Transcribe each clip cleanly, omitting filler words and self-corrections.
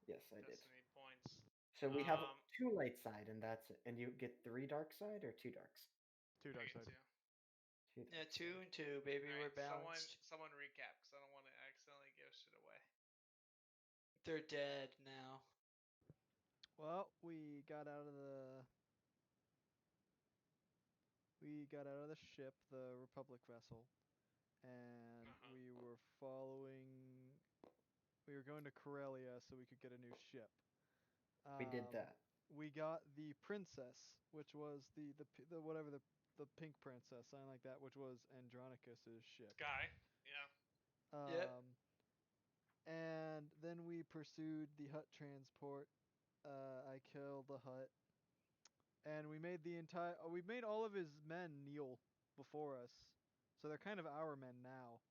Yes, I did. Destiny points. So we have 2 light side, and that's it. And you get 3 dark side or 2 darks? 2 dark I get side. 2. 2 Yeah, dark 2 side. and 2, baby. We're Alright, balanced. someone recap, because I don't want to accidentally give shit away. They're dead now. Well, we got out of the ship, the Republic vessel, and we were following. We were going to Corellia so we could get a new ship. We did that. We got the princess, which was the whatever the pink princess, something like that, which was Andronicus's ship. Sky, yeah. Yep. And then we pursued the hut transport. I killed the hut, and we made all of his men kneel before us, so they're kind of our men now.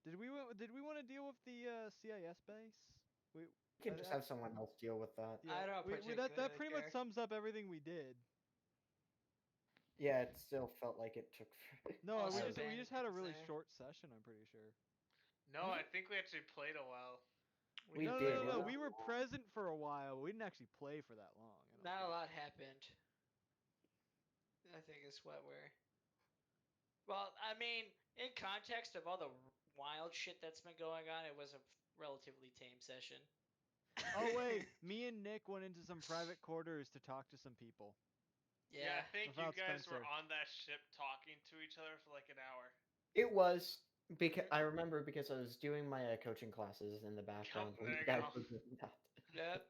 Did we want to deal with the CIS base? We We can just have someone else deal with that. yeah, I don't that particularly pretty care. much sums up everything we did. Yeah, it still felt like it took. No, Also we just had a really there. short session. I'm pretty sure. No, I think we actually played a while. We No, did. no. We were present for a while. We didn't actually play for that long. Not a lot happened. I think is what we're. Well, I mean, in context of all the wild shit that's been going on, it was a relatively tame session. Oh wait, me and Nick went into some private quarters to talk to some people. Yeah, I think you Without guys Spencer. were on that ship talking to each other for like an hour. It was because I remember because I was doing my coaching classes in the background. There you Guys go. were doing that. Yep.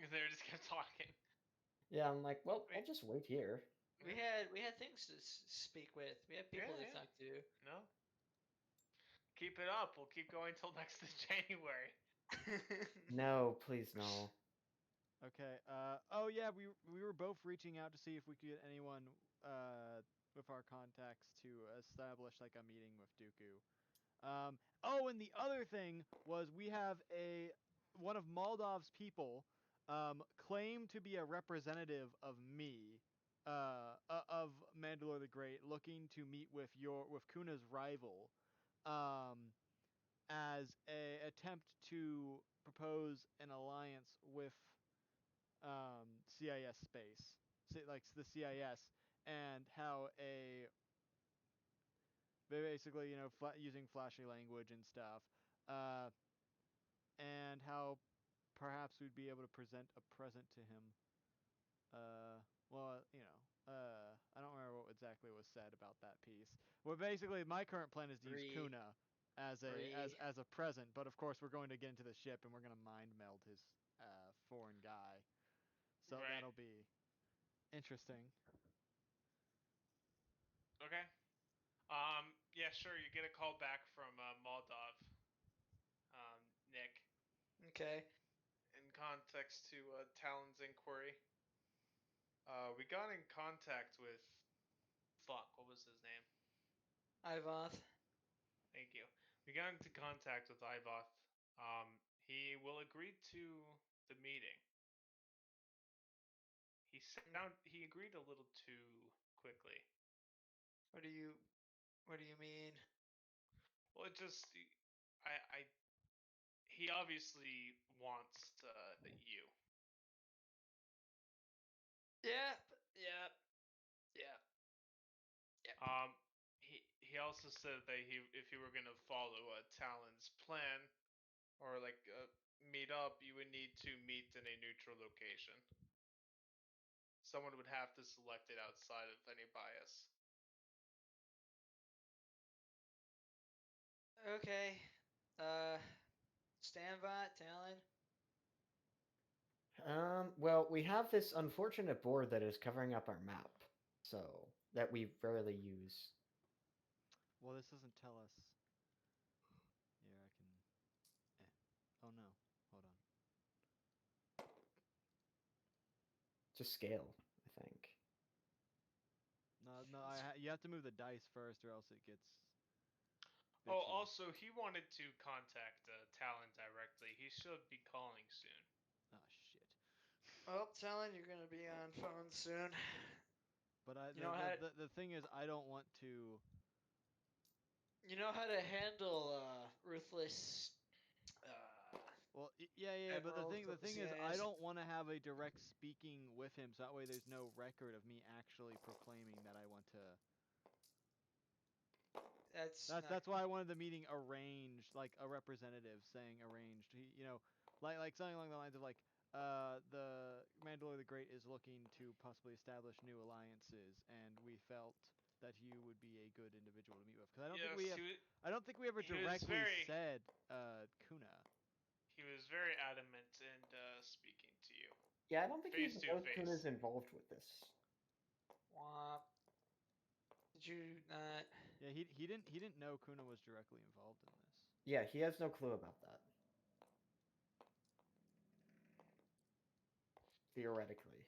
They just kept talking. Yeah, I'm like, well, I'll just wait here. We had things to speak with. We had people to talk to. No. Keep it up. We'll keep going till next January. No, please no. Okay. Oh yeah, we were both reaching out to see if we could get anyone with our contacts to establish like a meeting with Dooku. Oh, and the other thing was we have one of Moldov's people claim to be a representative of me, of Mandalore the Great, looking to meet with Kuna's rival, as a attempt to propose an alliance with CIS space, like the CIS, and how basically using flashy language and stuff, and how perhaps we'd be able to present a present to him. Well, I don't remember what exactly was said about that piece. Well, basically, my current plan is to use Kuna as a present, but of course we're going to get into the ship and we're going to mind meld his foreign guy. So that'll be interesting. Okay. Yeah, sure. You get a call back from Moldov. Nick. Okay. In context to Talon's inquiry, we got in contact with. Fuck, what was his name? Ivoth. Thank you. We got into contact with Ivoth. He will agree to the meeting. He agreed a little too quickly. What do you mean? Well, it just he obviously wants you. Yep. He also said that if he were gonna follow Talon's plan or like meet up, you would need to meet in a neutral location. Someone would have to select it outside of any bias. Okay. Stanbot, Talon. Well, we have this unfortunate board that is covering up our map, so that we rarely use. Well, this doesn't tell us. Here, I can. Oh no, hold on. Just scale, I think. No, you have to move the dice first, or else it gets. Bitchy. Oh, also, he wanted to contact Talon directly. He should be calling soon. Oh shit. Well, Talon, you're gonna be on phone soon. But the thing is, I don't want to. You know how to handle ruthless Well, yeah, but the Admiral thing of the is, I CIS. don't want to have a direct speaking with him, so that way there's no record of me actually proclaiming that I want to. That's why I wanted the meeting arranged, like a representative saying arranged. Like something along the lines of like, the Mandalore the Great is looking to possibly establish new alliances, and we felt that you would be a good individual to meet with. Because I don't think we have. I don't think we ever he was directly very said Kuna. he was very adamant in speaking to you. Yeah, I don't think he Face even to knows face. Kuna's involved with this. Womp. Did you not? Yeah, he didn't know Kuna was directly involved in this. Yeah, he has no clue about that. Theoretically.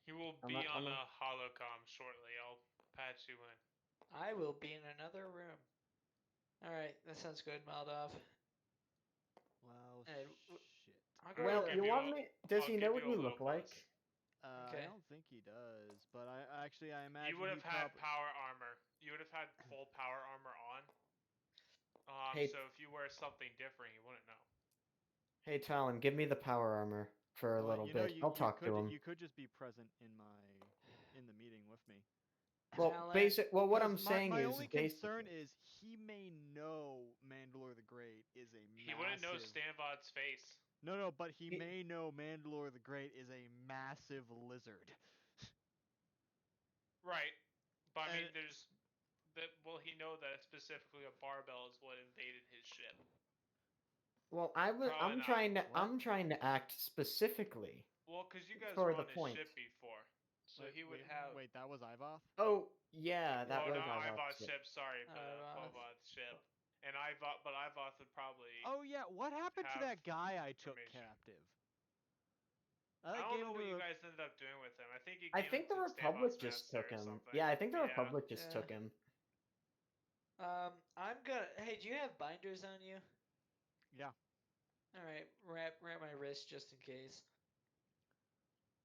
He will I'm be not- on I'm a not- holocom shortly. I'll patch you in. I will be in another room. All right, that sounds good, Maldov. Well, Hey, shit. I'll go Well, to the. you want me? Does I'll he know give what you a you little look like? buzz. I Okay. don't think he does, but I imagine You would have he had probably. power armor. You would have had full power armor on. Hey- So if you wear something different, you wouldn't know. Hey, Talon, give me the power armor for a Well, little you know, bit. I'll talk to him. You could just be present in the meeting with me. Well, Talon. what I'm 'Cause saying my is only concern is he may know Mandalore the Great is a massive. He wouldn't know Stanvod's face. No, but he He- may know Mandalore the Great is a massive lizard. Right. But I mean, And- there's that. Will he know that specifically a barbell is what invaded his ship? Well, Probably I'm not. trying to What? I'm trying to act specifically. Well, because you guys For were the on his point. ship before, so wait, he would wait, have. Wait, that was Ivoth? Oh, yeah, that Oh was no, Ivoth's Ivoth's ship. ship. Sorry for the Ivoth. Povoth ship. And but Ivoth would probably. Oh yeah, what happened to have that guy I took information. captive? I don't know what you guys ended up doing with him. I think you. I gave think him the to Republic Stanvod's just master took or him. something. Yeah, I think the Yeah. Republic just took Yeah. him. I'm gonna. Hey, do you have binders on you? Yeah. All right, wrap my wrist just in case.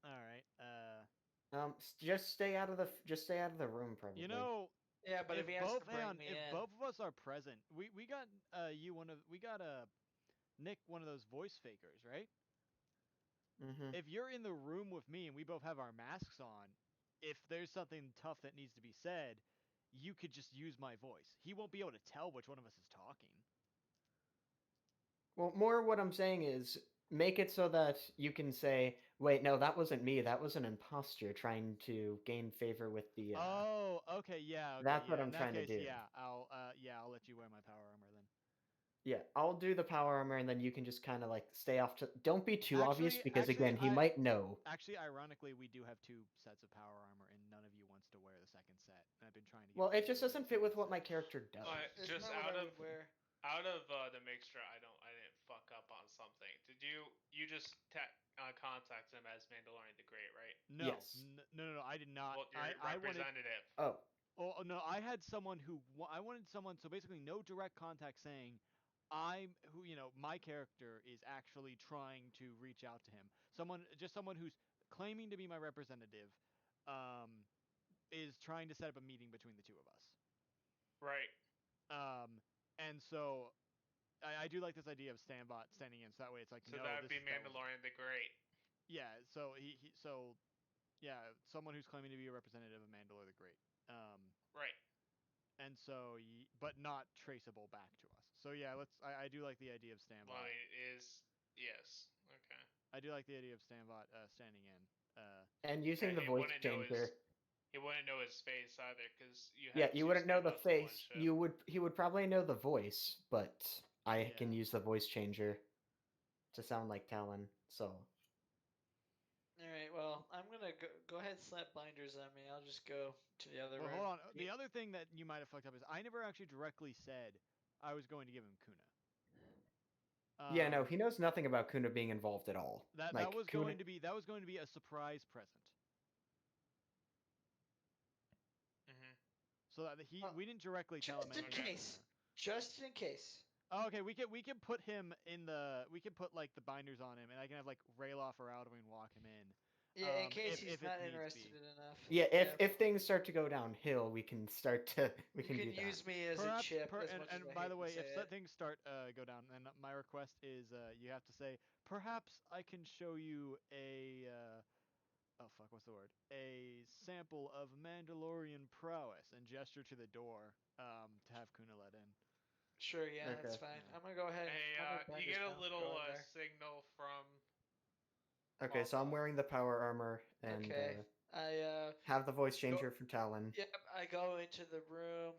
All right. Just stay out of the room, probably. You know, Yeah, but if he has to bring me if in, both of us are present, we got Nick one of those voice fakers, right? Mm-hmm. If you're in the room with me and we both have our masks on, if there's something tough that needs to be said, you could just use my voice. He won't be able to tell which one of us is talking. Well, more what I'm saying is make it so that you can say, "Wait, no, that wasn't me. That was an imposter trying to gain favor with the." Oh, okay, yeah, okay, That's yeah. what I'm In that trying to case, do. yeah, I'll let you wear my power armor then. Yeah, I'll do the power armor, and then you can just kind of like stay off to. Don't be too obvious, because again, he might know. Actually, ironically, we do have 2 sets of power armor, and none of you wants to wear the second set. And I've been trying to get. Well, you it to just wear doesn't the fit with second what my set. character does. it's Just not what out I of would wear. out of the mixture, I didn't fuck up on something. Did you just contact him as Mandalorian the Great, right? No, Yes. no, I did not. Well, your I wanted. representative. Oh, Oh no, I had someone who I wanted someone. So basically, no direct contact saying, my character is actually trying to reach out to him. Someone who's claiming to be my representative, is trying to set up a meeting between the 2 of us. Right. And so I do like this idea of Standbot standing in, so that way it's like, So no, that would be that wasn't- Mandalorian the Great. Yeah, so someone who's claiming to be a representative of Mandalore the Great. Right. And so, but not traceable back to us. So yeah, I do like the idea of Standbot. Well, it is. Yes. Okay. I do like the idea of Standbot standing in. and using the he voice wouldn't know changer. He wouldn't know his face either, because you. Yeah, Had you two wouldn't know the Stanvots on one face. ship. He would probably know the voice, but I can Yeah. use the voice changer to sound like Talon. So. All right, well, I'm gonna go ahead and slap binders on me. I'll just go to the other Well, room. hold on. The other thing that you might have fucked up is I never actually directly said I was going to give him Kuna. Yeah, no, he knows nothing about Kuna being involved at all. That was going to be a surprise present. Mm-hmm. So that we didn't directly tell him Just in anything. case. Just in case. Oh, okay, we can put him in we can put like the binders on him, and I can have like Rayloff or Alduin walk him in. Yeah, in case if he's it not needs interested be. enough. Yeah, if things start to go downhill, we can start to we You can can do that. use me as a Perhaps, chip, as much and as I by hate the to way, say if it. things start go down, then my request is you have to say, perhaps I can show you a oh fuck, what's the word? A sample of Mandalorian prowess, and gesture to the door to have Kuna let in. Sure, yeah, that's Okay. fine. Yeah. I'm gonna go ahead. Hey, I'm gonna you bend this get a now. little Go in there. signal from Okay, so I'm wearing the power armor and Okay. I have the voice go. changer from Talon. Yep. I go into the room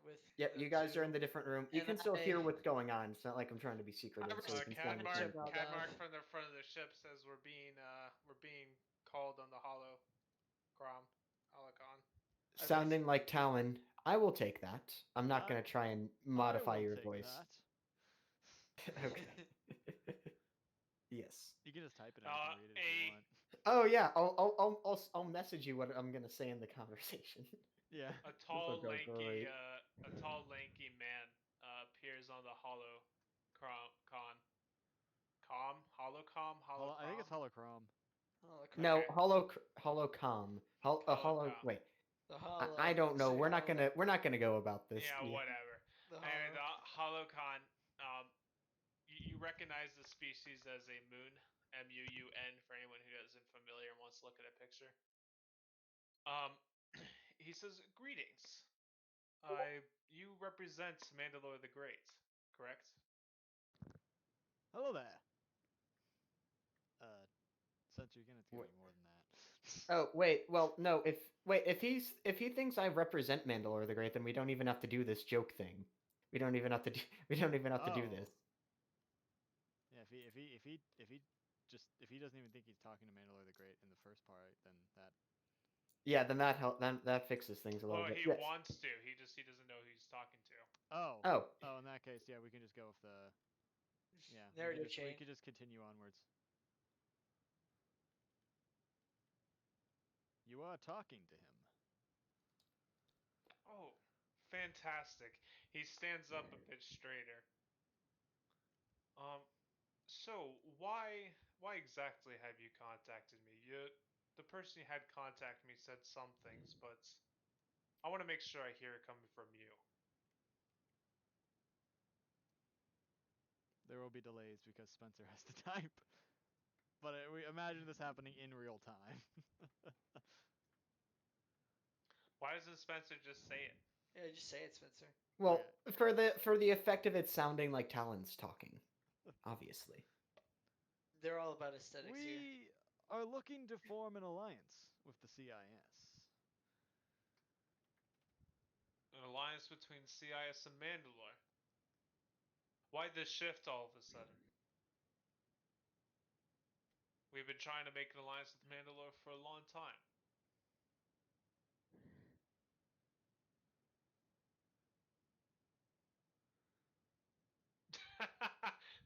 with Yep, the you guys are in two, the different room. You and can still I hear what's going on. It's not like I'm trying to be secretive, so we can still Cat respond Mark. understand. to Cat Maldav. Mark from the front of the ship says we're being called on the holocron. I Sounding like Talon, I will take that. I'm not I gonna try and I modify will your take voice. that. Okay. Yes. You can just type it and I can read it if you want. Oh yeah, I'll message you what I'm gonna say in the conversation. Yeah. A This'll tall, go lanky, great. man appears on the I think it's holocron. holocron. Holocron. No, Okay. holocom. Holocron. Wait. The I hollow. don't know. Say hollow. We're not gonna go about this. Yeah, Yeah. whatever. The Anyway, hollow. the holocron. Um, you recognize the species as a moon, MUUN, for anyone who isn't familiar and wants to look at a picture. Um, he says, "Greetings. You represent Mandalore the Great, correct?" Hello there. Since you're gonna give Wait. me more than that. Oh wait. Well, no. If he thinks I represent Mandalore the Great, then we don't even have to do this joke thing. We don't even have to do. We don't even have to do this. Yeah, if he doesn't even think he's talking to Mandalore the Great in the first part, then that. Yeah. Then that fixes things a little Well, bit. he Yes. wants to. He doesn't know who he's talking to. Oh. Oh. Oh, in that case, yeah, we can just go with the. Yeah, Narrative we chain. could just continue onwards. You are talking to him. Oh, fantastic. He stands up a bit straighter. Um, so why exactly have you contacted me? The person you had contact me said some things, but I want to make sure I hear it coming from you. There will be delays because Spencer has to type. But we imagine this happening in real time. Why doesn't Spencer just say it? Yeah, just say it, Spencer. Well, Okay. for the effect of it sounding like Talon's talking, obviously. They're all about aesthetics here. We are looking to form an alliance with the CIS. An alliance between CIS and Mandalore. Why this shift all of a sudden? We've been trying to make an alliance with Mandalore for a long time.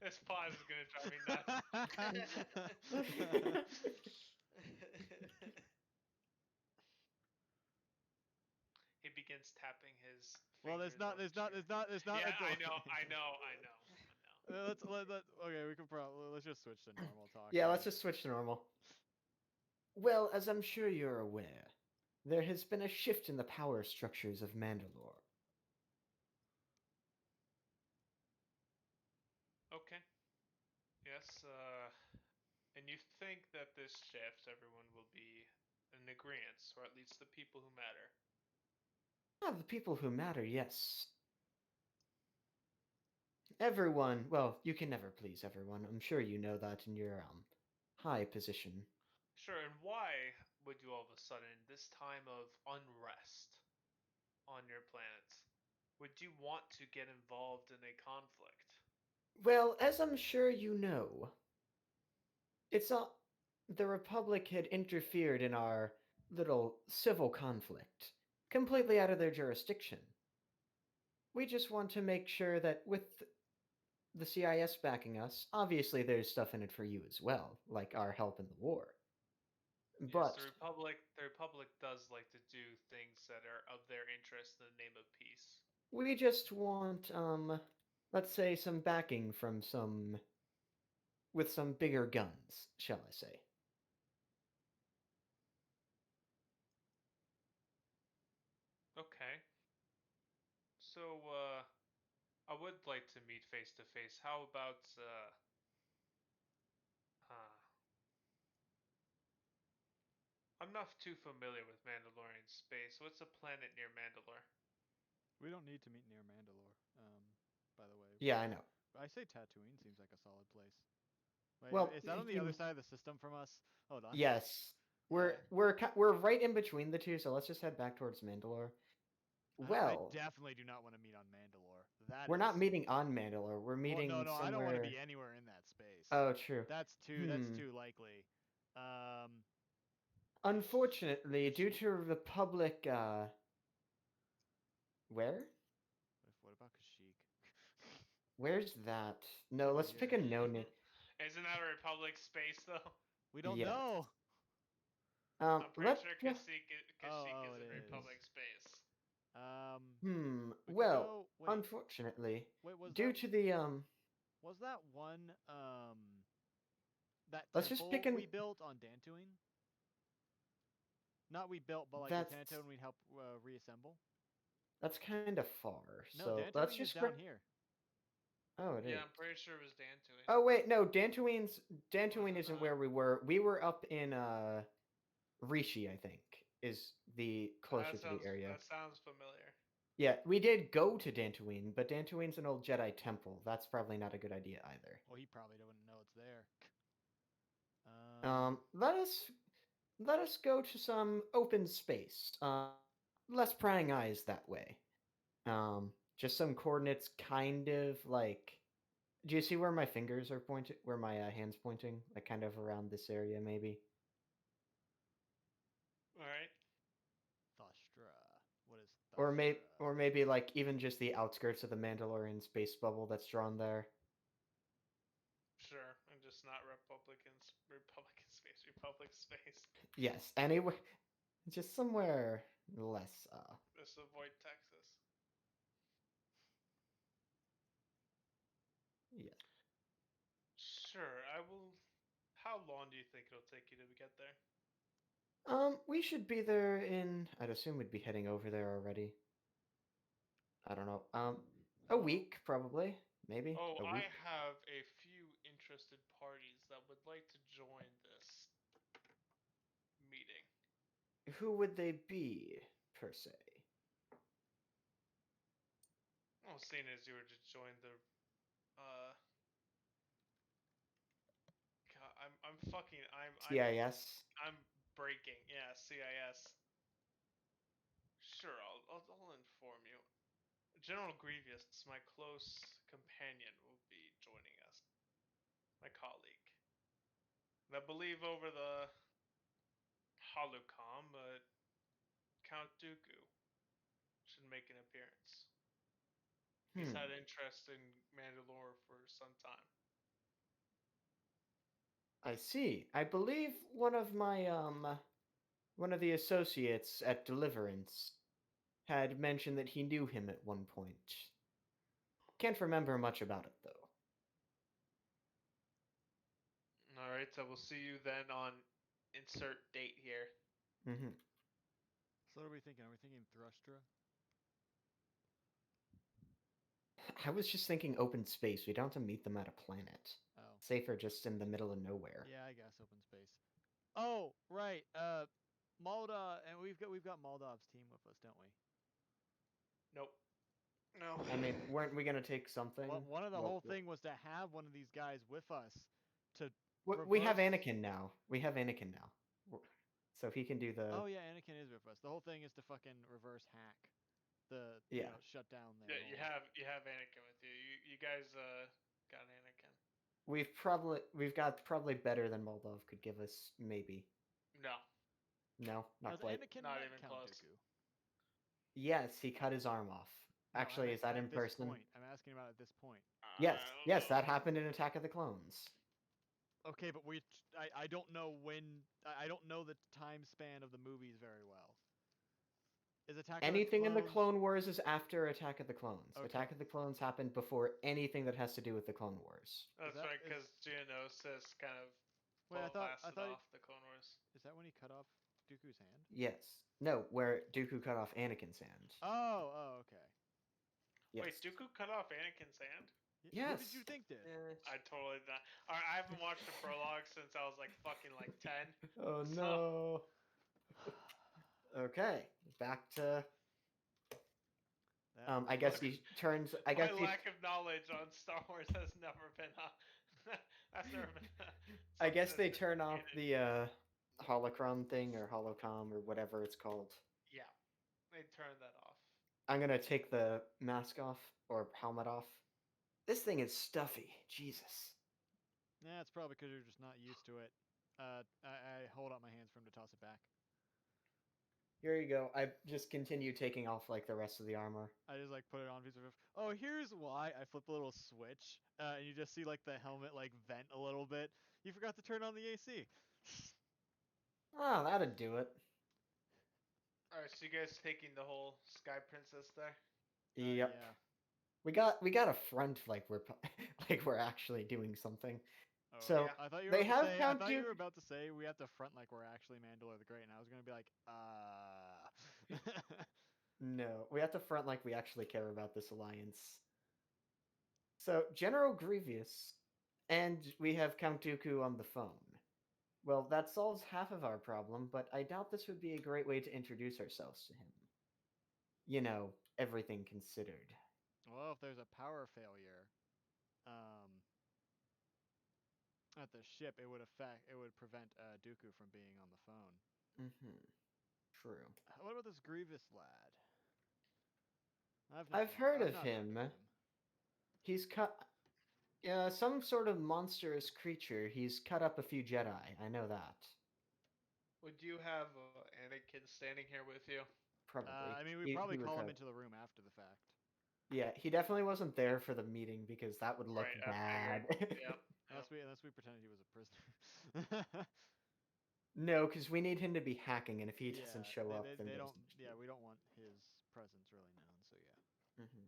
This pause is gonna drive me nuts. He begins tapping his Well, fingers. there's not. Yeah, a I delay. know. Okay. We can probably let's just switch to normal talk. Yeah, let's just switch to normal. Well, as I'm sure you're aware, there has been a shift in the power structures of Mandalore. Okay. Yes, and you think that this shift, everyone will be in agreement, or at least the people who matter. Ah, the people who matter, yes. Everyone, well, you can never please everyone. I'm sure you know that in your high position. Sure, and why would you all of a sudden, this time of unrest on your planet, would you want to get involved in a conflict? Well, as I'm sure you know, it's a the Republic had interfered in our little civil conflict, completely out of their jurisdiction. We just want to make sure that with the CIS backing us, obviously there's stuff in it for you as well, like our help in the war. Yes, But the Republic does like to do things that are of their interest in the name of peace. we just want, let's say some backing from with some bigger guns, shall I say. So, I would like to meet face to face. How about, uh, I'm not too familiar with Mandalorian space. What's a planet near Mandalore? We don't need to meet near Mandalore. By the way. Yeah, I know. I say Tatooine seems like a solid place. Wait, Well, is that on the other side of the system from us? Hold on. yes, we're Uh, we're right in between the two, so let's just head back towards Mandalore. I Well, definitely do not want to meet on Mandalore. That we're is. not meeting on Mandalore. We're Well, meeting no, I don't want to somewhere. be anywhere in that space. Oh, true. That's too. That's Hmm. too likely. Um, Unfortunately, due Kashyyyk. to Republic, where? What about Kashyyyk? Where's that? No, Over let's pick here. a no name. Isn't that a Republic space though? We don't Yes. know. I'm pretty Let. sure Kashyyyk Oh, is it in is. Republic space. We could Well, go. Wait, unfortunately, wait. due to the Was that one that let's just pick temple we an. built on Dantooine? Not we built, but like That's with Dantooine we'd help reassemble. that's kind of far. No, So let's Dantooine is just. down here. Oh, it is. Yeah, I'm pretty sure it was Dantooine. Oh wait, no, Dantooine Was it isn't not? where we were. We were up in Rishi, I think, is the closer to the area. That sounds familiar. Yeah, we did go to Dantooine, but Dantooine's an old Jedi temple. That's probably not a good idea either. Well, he probably wouldn't know it's there. Let us go to some open space. Less prying eyes that way. Just some coordinates, kind of like. Do you see where my fingers are pointing? Where my hands pointing? Like kind of around this area, maybe. All right. Thustra. What is Or Thustra? maybe like even just the outskirts of the Mandalorian space bubble that's drawn there. Sure, and just not Republican space. Yes, anywhere, just somewhere less. Just avoid Texas. Yeah. Sure, I will. How long do you think it'll take you to get there? We should be there in. I'd assume we'd be heading over there already. I don't know. A week probably, maybe Oh, a I week. have a few interested parties that would like to join this meeting. Who would they be, per se? Well, seeing as you were to join the, God, CIS. I'm breaking. Yeah, CIS. Sure, I'll inform you. General Grievous, my close companion, will be joining us. My colleague. And I believe over the holocom, Count Dooku should make an appearance. He's had interest in Mandalore for some time. I see. I believe one of my one of the associates at Deliverance had mentioned that he knew him at one point. Can't remember much about it though. All right, so we'll see you then on insert date here. Mm-hmm. So what are we thinking? Are we thinking Thrustra? I was just thinking open space. We don't have to meet them at a planet. Oh. Safer just in the middle of nowhere. Yeah, I guess open space. Oh, right. Molda, and we've got Moldov's team with us, don't we? Nope. No. I mean, weren't we gonna take something? Well, one of the Well, whole thing was to have one of these guys with us to we have reverse- Anakin now. We have Anakin now, so he can do the. Oh yeah, Anakin is with us. The whole thing is to fucking reverse hack the Yeah. shut down there. Yeah, you have Anakin with you. You guys got Anakin. We've got probably better than Moldov could give us, maybe. No. No, not quite. Anakin Not met even Count close. Dooku? Yes, he cut his arm off. No, I Actually, meant is that at in this person? point. I'm asking about at this point. Yes, I don't yes, know. that happened in Attack of the Clones. Okay, but I don't know when. I don't know the time span of the movies very well. Is Attack Anything of in the the Clones? Clone Wars is after Attack of the Clones. Okay. Attack of the Clones happened before anything that has to do with the Clone Wars. That's that- right, is- because Geonosis kind of Wait, I thought off the Clone Wars. is that when he cut off Dooku's hand? Yes. No, where Dooku cut off Anakin's hand. Oh, okay. Yes. Wait, Dooku cut off Anakin's hand? Who did you Yes. think did? I totally not. I haven't watched the prologue since I was like fucking like 10. Oh So no. Okay, back to. That I was guess Look, he turns. I my guess he. lack of knowledge on Star Wars has never been that's never been I something guess that's they been turn off canon. the holocron thing or holocom or whatever it's called. Yeah, they turned that off. I'm gonna take the mask off or helmet off. This thing is stuffy. Jesus. Yeah, it's probably because you're just not used to it. I hold out my hands for him to toss it back. Here you go. I just continue taking off like the rest of the armor. I just like put it on a piece of. Oh, here's why. I flip the little switch, and you just see like the helmet like vent a little bit. You forgot to turn on the AC. Oh, that'd do it. All right, so you guys taking the whole Sky Princess there? Yep. Yeah. We got a front like we're like we're actually doing something. Oh, So Yeah. I thought you were they about to have say. I Count thought you Dooku. were about to say we have to front like we're actually Mandalore the Great, and I was gonna be like, No, we have to front like we actually care about this alliance. So General Grievous, and we have Count Dooku on the phone. Well, that solves half of our problem, but I doubt this would be a great way to introduce ourselves to him. You know, everything considered. Well, if there's a power failure, um, at the ship, it would prevent Dooku from being on the phone. Mm-hmm. True. What about this Grievous lad? I've heard of I've not him. heard of him. He's cut. Some sort of monstrous creature. He's cut up a few Jedi. I know that. Would you have Anakin standing here with you? Probably. I mean, we He probably call him recovered. into the room after the fact. Yeah, he definitely wasn't there for the meeting because that would look Right, I bad. Yep. Unless we pretended he was a prisoner. No, because we need him to be hacking, and if he doesn't show up, then they there's don't. an issue. Yeah, we don't want his presence really known. So yeah. Mhm.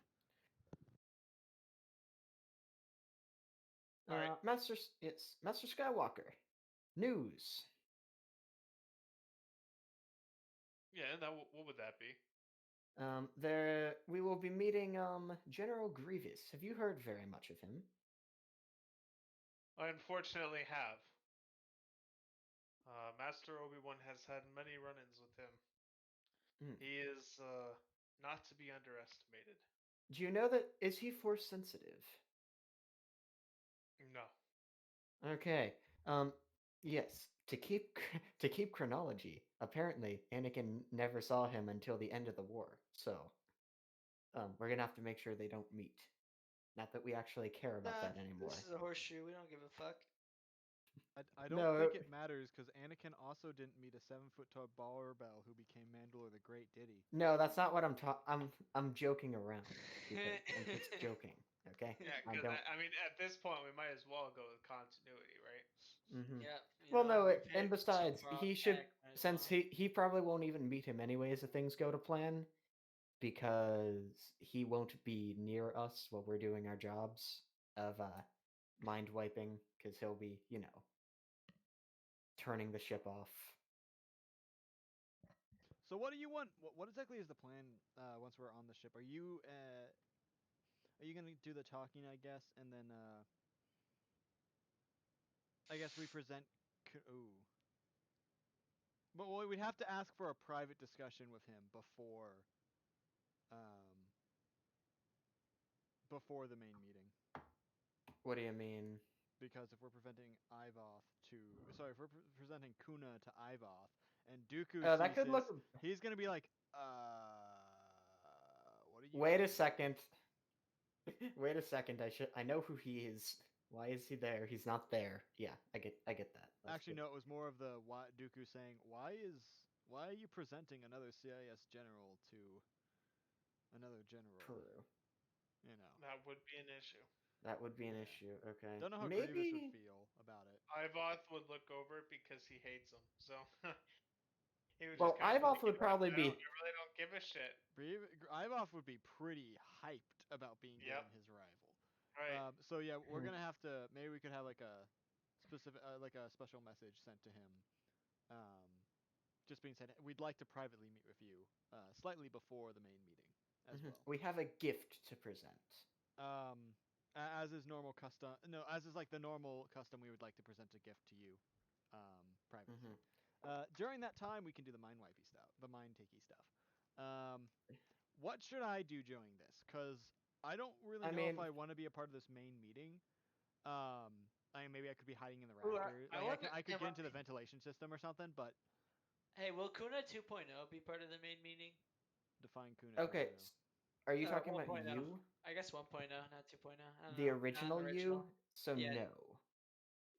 All right. It's Master Skywalker. News. Yeah, and that what would that be? There we will be meeting General Grievous. Have you heard very much of him? I unfortunately have. Master Obi-Wan has had many run-ins with him. Mm. He is not to be underestimated. Do you know that is he force sensitive? No. Okay. Yes. To keep chronology. Apparently, Anakin never saw him until the end of the war. So, we're gonna have to make sure they don't meet. Not that we actually care about Nah, that anymore. this is a horseshoe. We don't give a fuck. I don't No, think it matters because Anakin also didn't meet a 7 foot tall Barbell who became Mandalore the Great, did he? no, that's not what I'm talking. I'm joking around. People. I'm just joking. Okay. Yeah, I because don't. I mean, at this point, we might as well go with continuity, right? Mm-hmm. Yep. You Well, know, no, and we've been so besides, far off he should track, might as since well. he probably won't even meet him anyways if things go to plan, because he won't be near us while we're doing our jobs of mind wiping, because he'll be, turning the ship off. So what do you want? What exactly is the plan once we're on the ship? Are you gonna do the talking, I guess, and then I guess we present. Ooh. But we'd have to ask for a private discussion with him um, before the main meeting. What do you mean? Because if we're presenting if we're presenting Kuna to Ivoth, and Dooku That sees could this, look. he's gonna be like, what are you Wait a doing?" second. Wait a second. I know who he is. Why is he there? He's not there. Yeah, I get that. That's Actually, good. no, it was more of the Dooku saying, why are you presenting another CIS general to another general?" True. You know. That would be an issue. That would be an Yeah. issue. Okay. Don't know how Grievous would Maybe. feel about it. Ivoth would look over it because he hates him. So he would just Well, kind of be Ivoth like, would probably I be. really don't give a shit. Ivoth would be pretty hyped about being Yep. given his rival. Right. So yeah, we're Hmm. gonna have to. Maybe we could have like a specific, like a special message sent to him. Just being said, we'd like to privately meet with you, slightly before the main meeting. as well. We have a gift to present. As is normal custom. No, as is like the normal custom, we would like to present a gift to you, privately. Mhm. During that time, we can do the mind wipey stuff, the mind takey stuff. What should I do during this? Cause I don't really I know if mean, I want to be a part of this main meeting. I mean, maybe I could be hiding in the Ooh, rafters. I Like wonder. I could Am get into the ventilation system or something. But Hey, will Kuna 2.0 be part of the main meeting? define Kuna 2.0. okay. Are you talking about 1.0. you, I guess 1.0, not 2.0. I don't the know. original Non-original. you? So Yeah, no.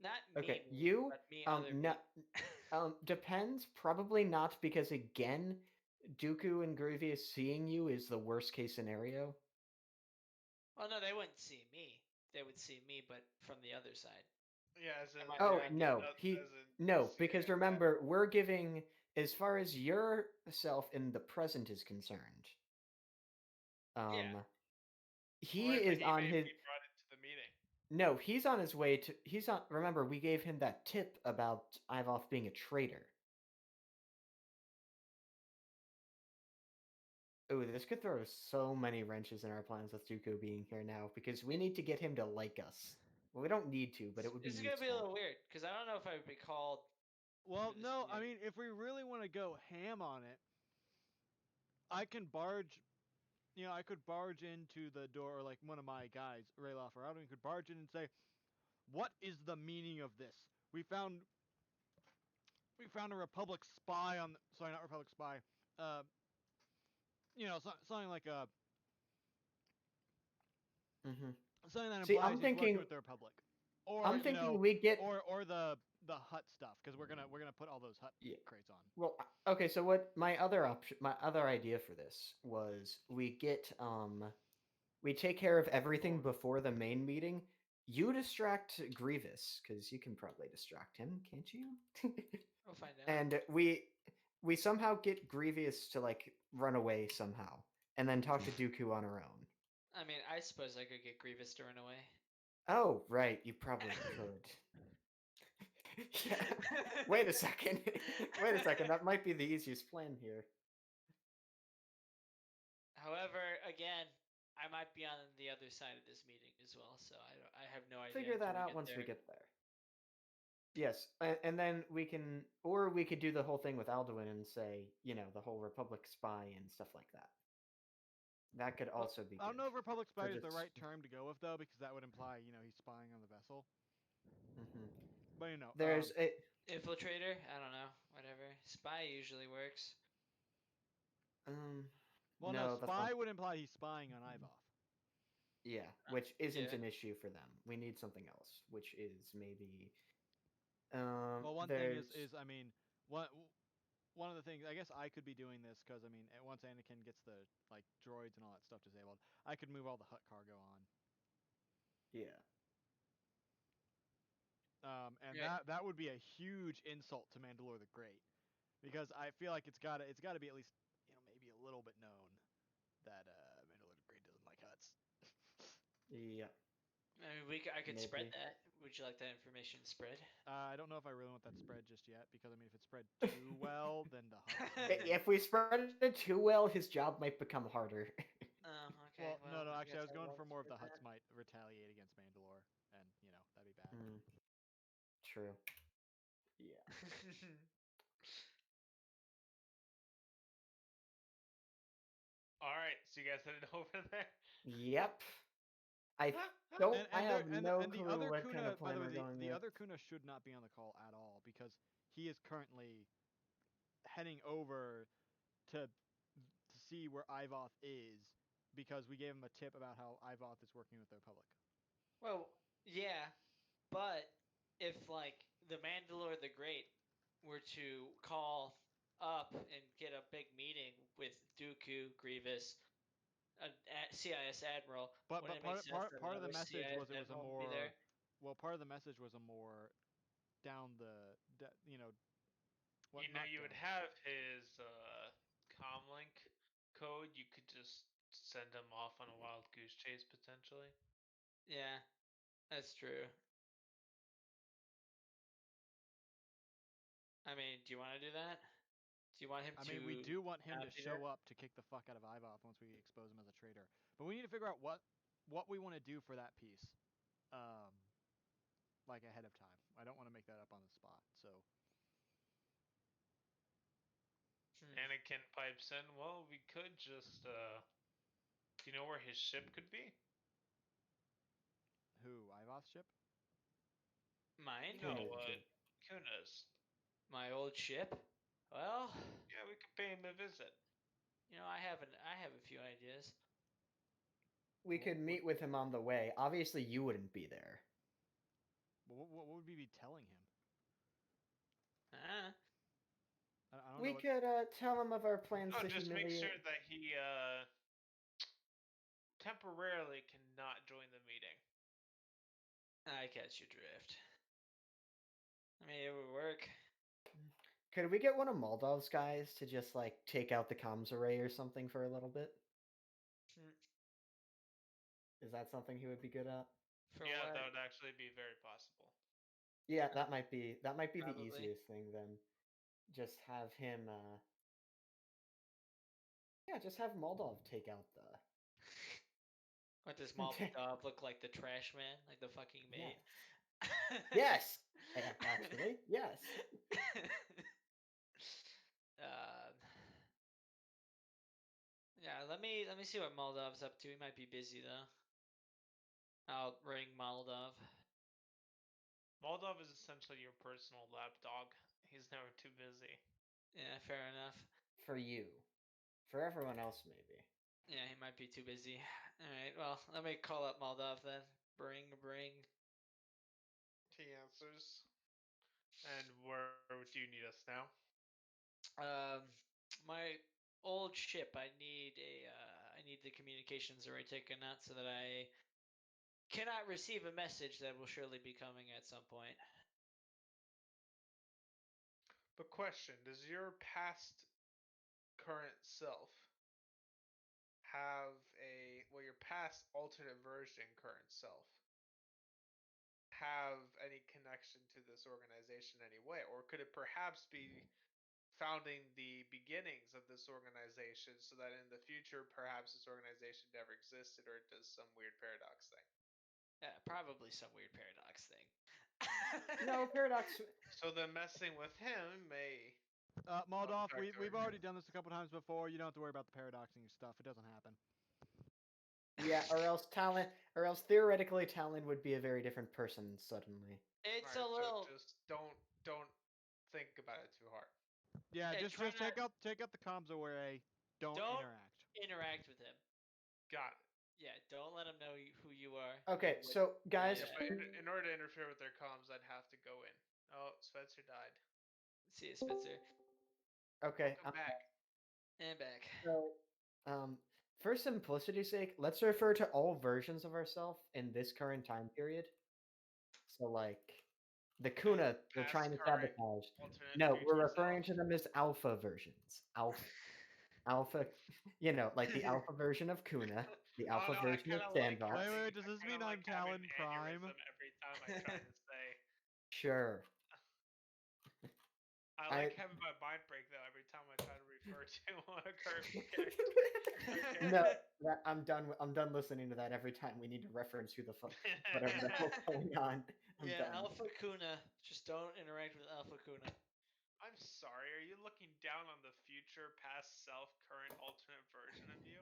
not Okay, me, you. but me other No. me. Depends. Probably not because again, Dooku and Grievous seeing you is the worst case scenario. Well, no, they wouldn't see me. They would see me, but from the other side. Yeah, as in I might Oh blind you. no, no, because remember we're giving as far as yourself in the present is concerned. Yeah. He Right, but is he on may his be brought into the meeting. no, he's on his way to he's on remember we gave him that tip about Ivoth being a traitor. Ooh, this could throw so many wrenches in our plans with Dooku being here now because we need to get him to like us. Well, we don't need to, but it would be This is gonna be a useful. little weird because I don't know if I would be called. Well, For this no, I meeting. mean, if we really want to go ham on it, I can barge. I could barge into the door, or like one of my guys, Rayloff or Alvin, could barge in and say, "What is the meaning of this? We found a Republic spy on. Sorry, not Republic spy. Uh, something like a Hmm something that See, implies he's working with the Republic, or I'm thinking we get or the hut stuff, because we're gonna put all those hut yeah. crates on. Well, okay. So what my other option, my other idea for this was we take care of everything before the main meeting. You distract Grievous because you can probably distract him, can't you? We'll find out. And we somehow get Grievous to like run away somehow, and then talk to Dooku on our own. I mean, I suppose I could get Grievous to run away. Oh, right, you probably could. Yeah. Wait a second. Wait a second. That might be the easiest plan here. However, again, I might be on the other side of this meeting as well, so I have no idea Figure until that we out get once there. we get there. Yes, and then we can, or we could do the whole thing with Alduin and say, the whole Republic spy and stuff like that. That could Well, also be I don't good. know if Republic spy For is the just, right term to go with, though, because that would imply he's spying on the vessel. mhm. But There's a, Infiltrator? I don't know. Whatever. Spy usually works. well, no, no, that's not. spy would imply he's spying on Ivoth. Yeah, which isn't Yeah. an issue for them. We need something else, which is maybe. Well, one thing There's. is I mean, one of the things, I guess I could be doing this because I mean, once Anakin gets the like droids and all that stuff disabled, I could move all the hut cargo on. Yeah. And Right. that would be a huge insult to Mandalore the Great, because I feel like it's gotta be at least maybe a little bit known that Mandalore the Great doesn't like huts. Yeah. I mean, I could spread Maybe. that. Would you like that information spread? I don't know if I really want that spread just yet, because I mean, if it's spread too well, then the hut. If we spread it too well, his job might become harder. Oh, okay. Well, no, Well, I actually, I guess was I going won't for more of the spread huts that. might retaliate against Mandalore, and that'd be bad. Hmm, true. Yeah. All right, so you guys headed over there. Yep. I don't. And I and there have and no and the clue other what kind Kuna, of by plan the way, we're going the with. other Kuna should not be on the call at all, because he is currently heading over to see where Ivoth is, because we gave him a tip about how Ivoth is working with the Republic. Well, yeah, but if like the Mandalore the Great were to call up and get a big meeting with Dooku, Grievous, CIS Admiral, But wouldn't but it make part sense part that part of the another message CIS was it was a Admiral be there? more well part of the message was a more down the what You know, not you down. would have his comlink code. You could just send him off on a wild goose chase potentially. Yeah, that's true. I mean, do you want to do that? Do you want him I to? mean, we do want him to not be there? show up to kick the fuck out of Ivov once we expose him as a traitor. But we need to figure out what we want to do for that piece, like ahead of time. I don't want to make that up on the spot. So Hmm. Anakin pipes in. Well, we could just. Do you know where his ship could be? who Ivov's ship? Mine? No, Kuna's ship. Kuna's. My old ship? Well, Yeah, we could pay him a visit. I have a few ideas. We What could would- meet with him on the way. Obviously, you wouldn't be there. What would we be telling him? Huh? I don't know We what. could tell him of our plans Oh, to just make humiliate. sure that he temporarily cannot join the meeting. I catch your drift. I mean, it would work. Could we get one of Moldov's guys to just like take out the comms array or something for a little bit? Hmm. Is that something he would be good at? For Yeah, what? that would actually be very possible. Yeah, that might be the Probably. easiest thing then. Just have him yeah, just have Moldov take out the What does Molotov look like? The trash man, like the fucking maid. Yes. Actually, yes. um, yeah, let me see what Moldov's up to. He might be busy though. I'll ring Moldov. Moldov is essentially your personal lapdog. He's never too busy. Yeah, fair enough. For you. For everyone else, maybe. Yeah, he might be too busy. All right, well, let me call up Moldov then. Bring. He answers. And where do you need us now? My old ship. I need the communications array taken out so that I cannot receive a message that will surely be coming at some point. But question, does your past current self have your past alternate version current self have any connection to this organization anyway? Or could it perhaps be founding the beginnings of this organization so that in the future perhaps this organization never existed or it does some weird paradox thing? Yeah, probably some weird paradox thing. No, Paradox. So then messing with him may Moldov, affect we've our already done this a couple times before. You don't have to worry about the paradoxing stuff. It doesn't happen. Yeah, or else theoretically Talon would be a very different person suddenly. It's Alright, a so little. just don't think about it too hard. Yeah, Yeah, just try take out the comms array. Don't Don't interact. interact with him. Got it. Yeah, don't let him know who you are. Okay, and what- so guys, Yeah, but in order to interfere with their comms, I'd have to go in. Oh, Spencer died. See you, Spencer. okay, Welcome back. And back. so for simplicity's sake, let's refer to all versions of ourselves in this current time period. So like the Kuna we're Past, trying to current, sabotage. alternate, No, we're future referring self. to them as alpha versions. Alpha, like the alpha version of Kuna, the I alpha don't know, I version of kind of like Sandbox. having. Wait, does I this kind mean of I'm like having Talon an Prime? aneurysm every time I try to say. Sure. I like having my mind break though every time I try to refer to a current character. Okay. No, I'm done. I'm done listening to that every time we need to reference who the fuck, whatever the hell's going on. I'm Yeah, done. Alpha Kuna. Just don't interact with Alpha Kuna. I'm sorry, are you looking down on the future, past self, current, alternate version of you?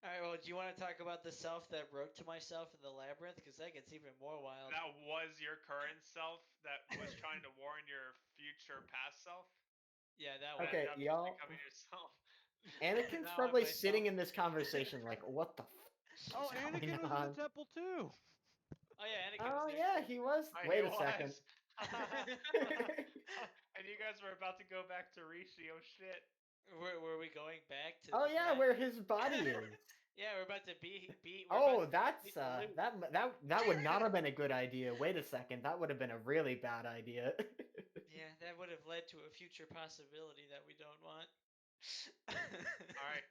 All right. Well, do you want to talk about the self that wrote to myself in the labyrinth? Because that gets even more wild. That was your current self that was trying to warn your future past self? Yeah, that That one. Okay, ended up just y'all. becoming yourself. Anakin's Now I'm probably myself. sitting in this conversation like, what the Oh, is going Anakin was on? in the temple too. Oh yeah, Anakin was Oh there. yeah, too. he was. Oh, Wait he a second. was. And you guys were about to go back to Rishi, oh shit. Were we going back to? Oh the yeah, back? where his body is. Yeah, we're about to be. Oh, that's the loop. that would not have been a good idea. Wait a second, that would have been a really bad idea. Yeah, that would have led to a future possibility that we don't want. Alright,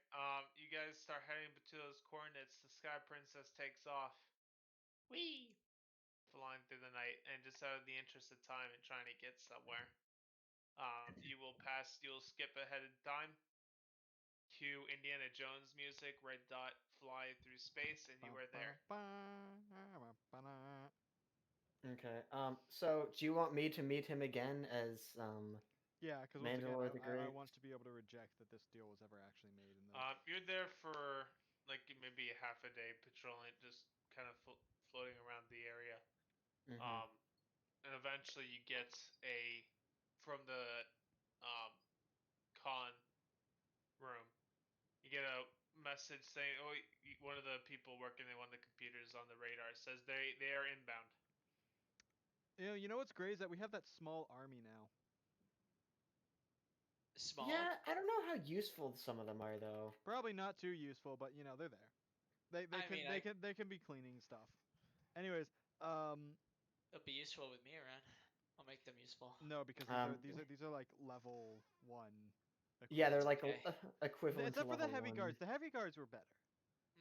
you guys start heading to those coordinates. The Sky Princess takes off. Whee! Flying through the night, and just out of the interest of time and trying to get somewhere. You'll skip ahead in time. Cue Indiana Jones music, red dot fly through space, and you are there. Okay. So do you want me to meet him again as Yeah, because once again, Mandalore the I Great? want to be able to reject that this deal was ever actually made. And the You're there for like maybe half a day patrolling, just kind of floating around the area. Mm-hmm. Um, and eventually you get a from the um, con room. You get a message saying, "Oh, one of the people working in one of the computers on the radar says they are inbound." you know what's great is that we have that small army now. Small. Yeah, I don't know how useful some of them are though. Probably not too useful, but they're there. They I mean, they can be cleaning stuff. Anyways, it'll be useful with me around. I'll make them useful. no, because Um, these are like level 1 yeah, they're That's equivalent. like okay. equivalent to Except for the level heavy 1. guards. The heavy guards were better.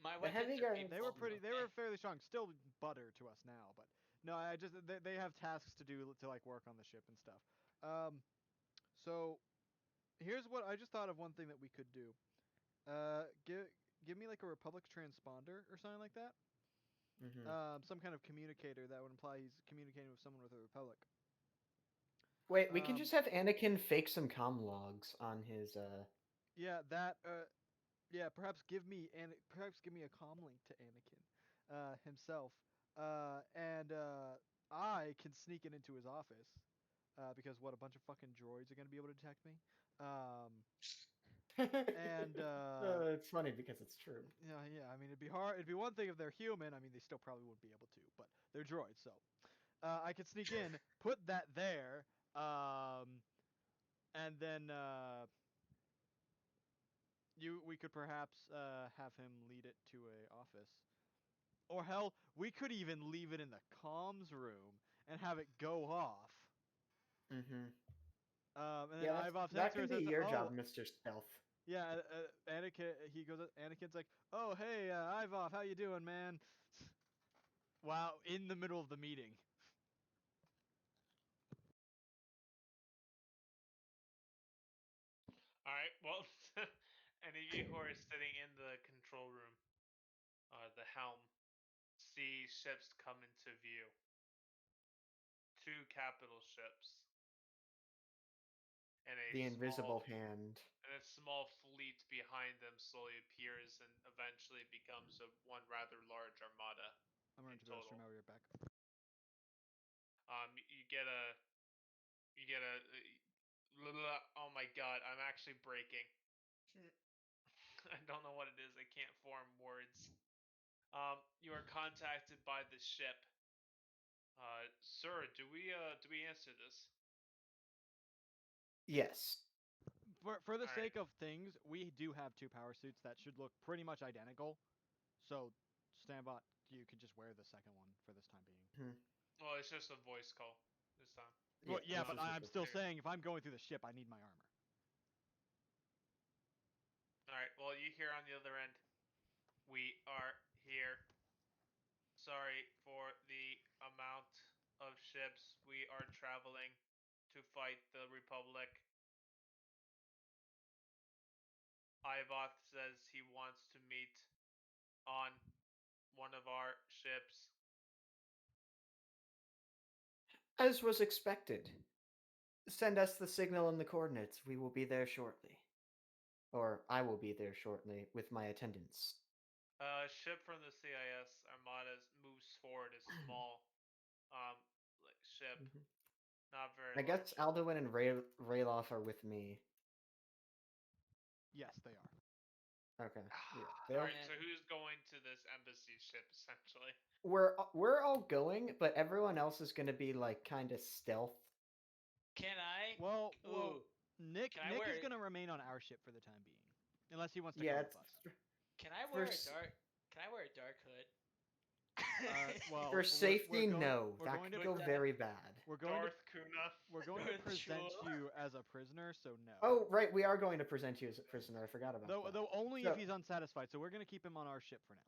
My The weapons heavy are guards. people. They were fairly strong. Still butter to us now, but no, I just they have tasks to do to like work on the ship and stuff. So here's what I just thought of one thing that we could do. Give me like a Republic transponder or something like that. Mm-hmm. Some kind of communicator that would imply he's communicating with someone with a Republic. Wait, we can Um, just have Anakin fake some comm logs on his yeah, that. Yeah, perhaps give me a comm link to Anakin, himself. And I can sneak it into his office. Because what a bunch of fucking droids are gonna be able to detect me. And it's funny because it's true. yeah. I mean, it'd be hard. It'd be one thing if they're human. I mean, they still probably wouldn't be able to, but they're droids, so I could sneak in, put that there, and then we could perhaps have him lead it to a office, or hell, we could even leave it in the comms room and have it go off. Mm-hmm. And then Yeah, Ivov's that answer can is, be your "Oh, job, Mr. Stealth. yeah." Anakin, Anakin's like, "Oh, hey, Ivov, how you doing, man?" Wow, in the middle of the meeting. All right. Well, any of you who are sitting in the control room, the helm, see ships come into view. Two capital ships and The invisible hand. a small fleet behind them slowly appears and eventually becomes one rather large armada I'm running in to the restroom. total. I'll be right back. You get a oh my god, I'm actually breaking. I don't know what it is. I can't form words. You are contacted by the ship. Sir, do we answer this? Yes. For the All right. sake of things, we do have two power suits that should look pretty much identical. So, Standbot, you could just wear the second one for this time being. Hmm. Well, it's just a voice call this time. Well, yeah, This but is just I'm a still Here. saying if I'm going through the ship, I need my armor. All right. Well, you hear on the other end. We are here. Sorry for the amount of ships we are traveling to fight the Republic. Ivoth says he wants to meet on one of our ships. As was expected. Send us the signal and the coordinates. We will be there shortly. Or I will be there shortly with my attendants. A ship from the CIS Armada moves forward. A small ship, Mhm. not very I guess large. Alduin and Rayloff are with me. Yes, they are. Okay. Yeah. All They'll right. So who's going to this embassy ship essentially? we're all going, but everyone else is gonna be like kind of stealth. Can I? Well, Ooh. Nick Can I Nick wear? is gonna remain on our ship for the time being, unless he wants to Yeah, come it's with us. Can I for wear a dark? Can I wear a dark hood? for safety. No, we're that going could to go very bad. we're going to Darth Kuna. we're going to Darth present Shula. you as a prisoner, so no. Oh, right, we are going to present you as a prisoner. I forgot about that. Though only So, if he's unsatisfied. So we're gonna keep him on our ship for now,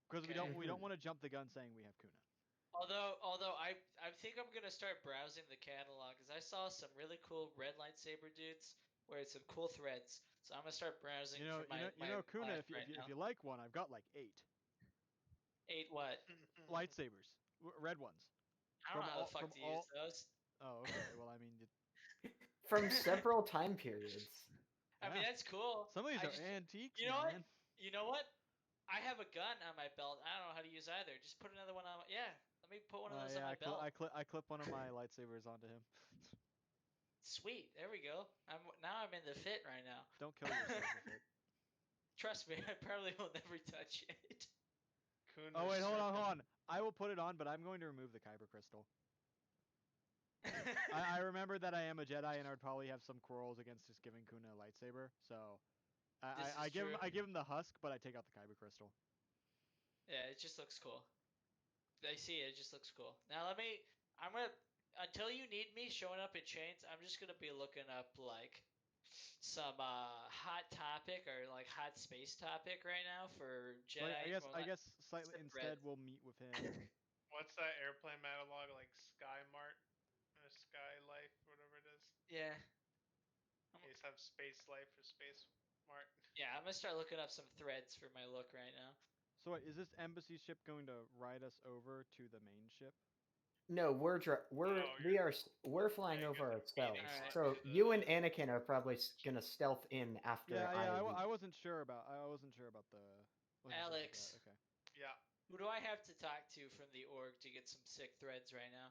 because Okay. we don't want to jump the gun saying we have Kuna. Although I think I'm gonna start browsing the catalog because I saw some really cool red lightsaber dudes wearing some cool threads. So I'm gonna start browsing for my Kuna. class If you, right if you now. if you like one, I've got like 8 Eight what? lightsabers, red ones, I don't know how the from fuck to use all. those. Oh, okay. Well, I mean, From several time periods. I mean yeah. that's cool. Some of these I are just antiques, you know what? man. You know what? I have a gun on my belt. I don't know how to use either. Just put another one on. Yeah, let me put one of those on Yeah, my belt. I clip one of my lightsabers onto him. Sweet. There we go. I'm in the fit right now. Don't kill yourself with it. Trust me, I probably will never touch it. Oh Kuna's wait, hold circus. on. I will put it on, but I'm going to remove the kyber crystal. I remember that I am a Jedi, and I'd probably have some quarrels against just giving Kuna a lightsaber. So This is true. I give him the husk, but I take out the kyber crystal. Yeah, it just looks cool. I see it. It just looks cool. Now I'm gonna, until you need me showing up in chains, I'm just gonna be looking up like some hot topic or like hot space topic right now for So Jedi. Well, I not guess slightly Sith instead threads. we'll meet with him. What's that airplane catalog like? Sky Mart, or Sky Life, whatever it is. Yeah. You just have Space Life or Space Mart. Yeah, I'm gonna start looking up some threads for my look right now. So wait, is this embassy ship going to ride us over to the main ship? No, Oh, we're flying you over guys are meeting ourselves. Alright. on So to you and the. Anakin are probably gonna stealth in after I leave. I wasn't sure about the that. Alex, Okay. Yeah. who do I have to talk to from the org to get some sick threads right now?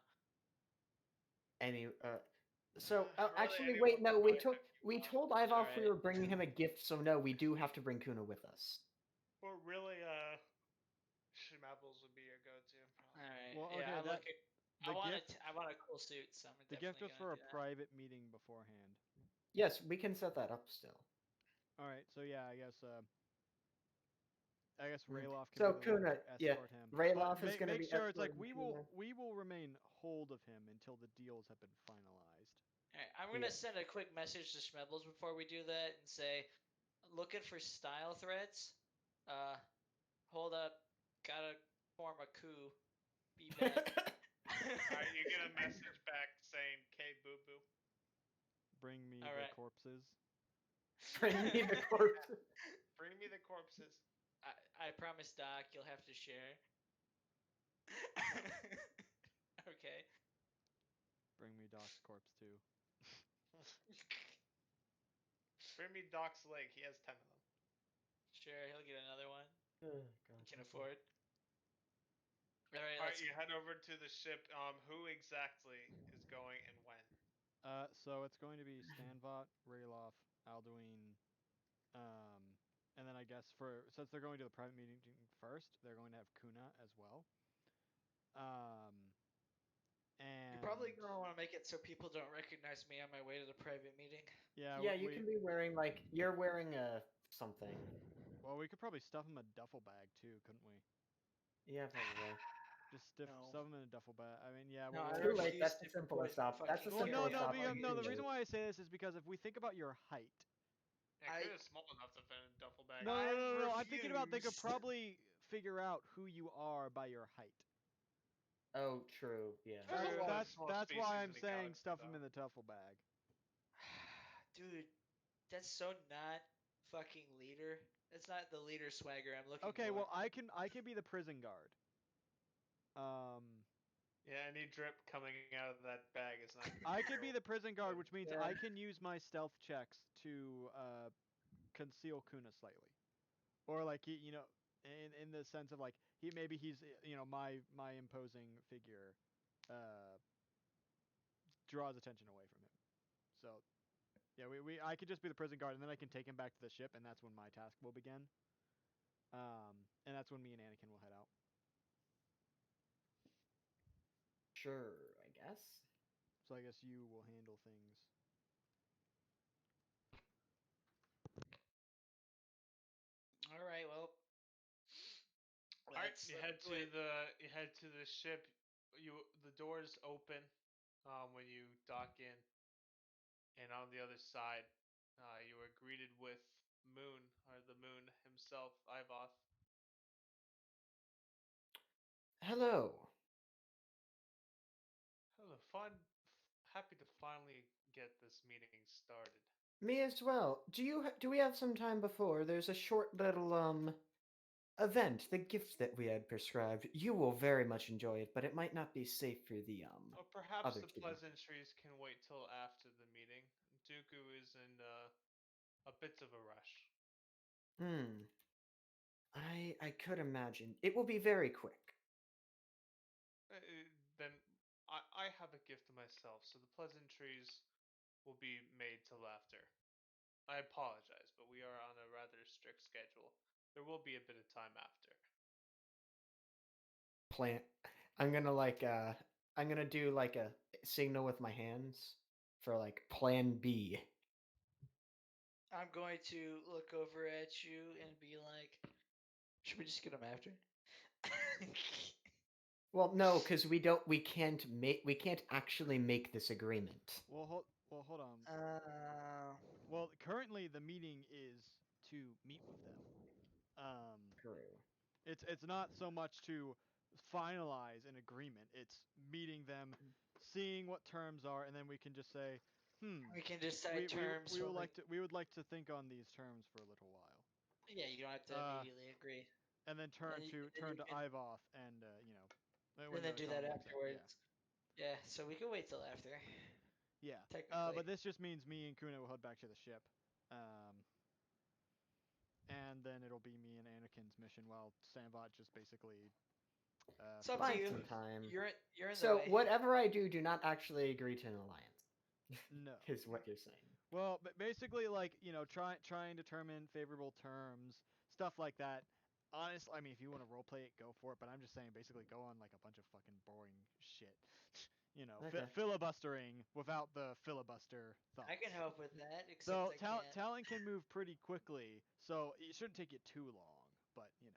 Any so Really, actually anyone wait, can no, contact you we want. told Ivoff we Alright. were bringing him a gift, so no, we do have to bring Kuna with us. Well, really, Schmabbles would be your go-to, probably. Alright. Well, Yeah, okay, I'm looking. the gift I want a cool suit, so I'm the gift definitely was gonna for a do that. private meeting beforehand. Yes, we can set that up still. All right, so yeah, I guess Mm. Rayloff can So be the one Kuna, to yeah, escort him. But Rayloff is gonna make be sure it's like escorting Kuna. we will remain hold of him until the deals have been finalized. Alright, I'm gonna Yeah. send a quick message to Schmebbles before we do that and say, looking for style threads. Uh, hold up, gotta form a coup. Be back. Alright, you get a message back saying "K Boo Boo." Bring me All the right. corpses. Bring me the corpse. Bring me the corpses. I promise, Doc, you'll have to share. Okay. Bring me Doc's corpse too. Bring me Doc's leg. He has 10 of them. Sure, he'll get another one. Oh, He God. can afford. All right, Alright, let's. you head over to the ship. Who exactly is going and when? So it's going to be Stanvot, Rayloff, Alduin, and then I guess for since they're going to the private meeting first, they're going to have Kuna as well. Um, You're and probably gonna want to make it so people don't recognize me on my way to the private meeting. yeah, Yeah, you can be wearing like you're wearing a something. well, we could probably stuff him in a duffel bag too, couldn't we? Yeah, probably. Just No. stuff him in a duffel bag. I mean, yeah. No, Well, I Too we'll, late. refuse That's the to be simplest put in op. That's the fucking well, simplest no, option. because no. The to reason do. why I say this is because if we think about your height, Yeah, I- Kuna's small enough to fit in a duffel bag. no. I'm thinking about they could refused. probably figure out who you are by your height. Oh, true. Yeah. There's a True. lot of small That's why species I'm in the saying galaxy, stuff him though. in the duffel bag. Dude, that's so not fucking leader. That's not the leader swagger I'm looking Okay, for. well I can be the prison guard. Um, Yeah, any drip coming out of that bag is not good. I could be the prison guard, which means Yeah. I can use my stealth checks to conceal Kuna slightly, or like in the sense of like he's my imposing figure, uh, draws attention away from him. So yeah, I could just be the prison guard, and then I can take him back to the ship, and that's when my task will begin. And that's when me and Anakin will head out. Sure, I guess. So I guess you will handle things. All right, well, Alright, let's you let's head do to it. the ship. The doors open when you dock in, and on the other side, you are greeted with Moon, or the Moon himself, Ivoth. Hello. happy to finally get this meeting started. Me as well. Do we have some time before? There's a short little event, the gift that we had prescribed. You will very much enjoy it, but it might not be safe for the Or perhaps other the two. pleasantries can wait till after the meeting. Dooku is in a bit of a rush. Hmm. I could imagine. It will be very quick. Then I have a gift to myself, so the pleasantries will be made till after. I apologize, but we are on a rather strict schedule. There will be a bit of time after. Plan. I'm gonna I'm gonna do like a signal with my hands for like plan B. I'm going to look over at you and be like, should we just get him after? Well, no, because we can't actually make this agreement. Well, hold on. uh, Well, currently the meeting is to meet with them. True. It's not so much to finalize an agreement. It's meeting them, seeing what terms are, and then we can just say, we can decide terms when we would like to think on these terms for a little while. Yeah, you don't have to Uh, immediately agree. and then turn to Then you can, Ivoth and when and then the do time that works out. Yeah. afterwards. Yeah, so we can wait till after. Yeah. Technically. But this just means me and Kuna will head back to the ship. And then it'll be me and Anakin's mission while Sambot just basically It's up to Bide you. some time. You're in the So way. whatever I do not actually agree to an alliance. no. Is what you're saying. Well, but basically, like try and determine favorable terms, stuff like that. Honestly, I mean, if you want to roleplay it, go for it. But I'm just saying, basically, go on like a bunch of fucking boring shit. Okay. Filibustering without the filibuster thoughts. I can help with that, except Though I can't. Talon can move pretty quickly, so it shouldn't take you too long. But I can do.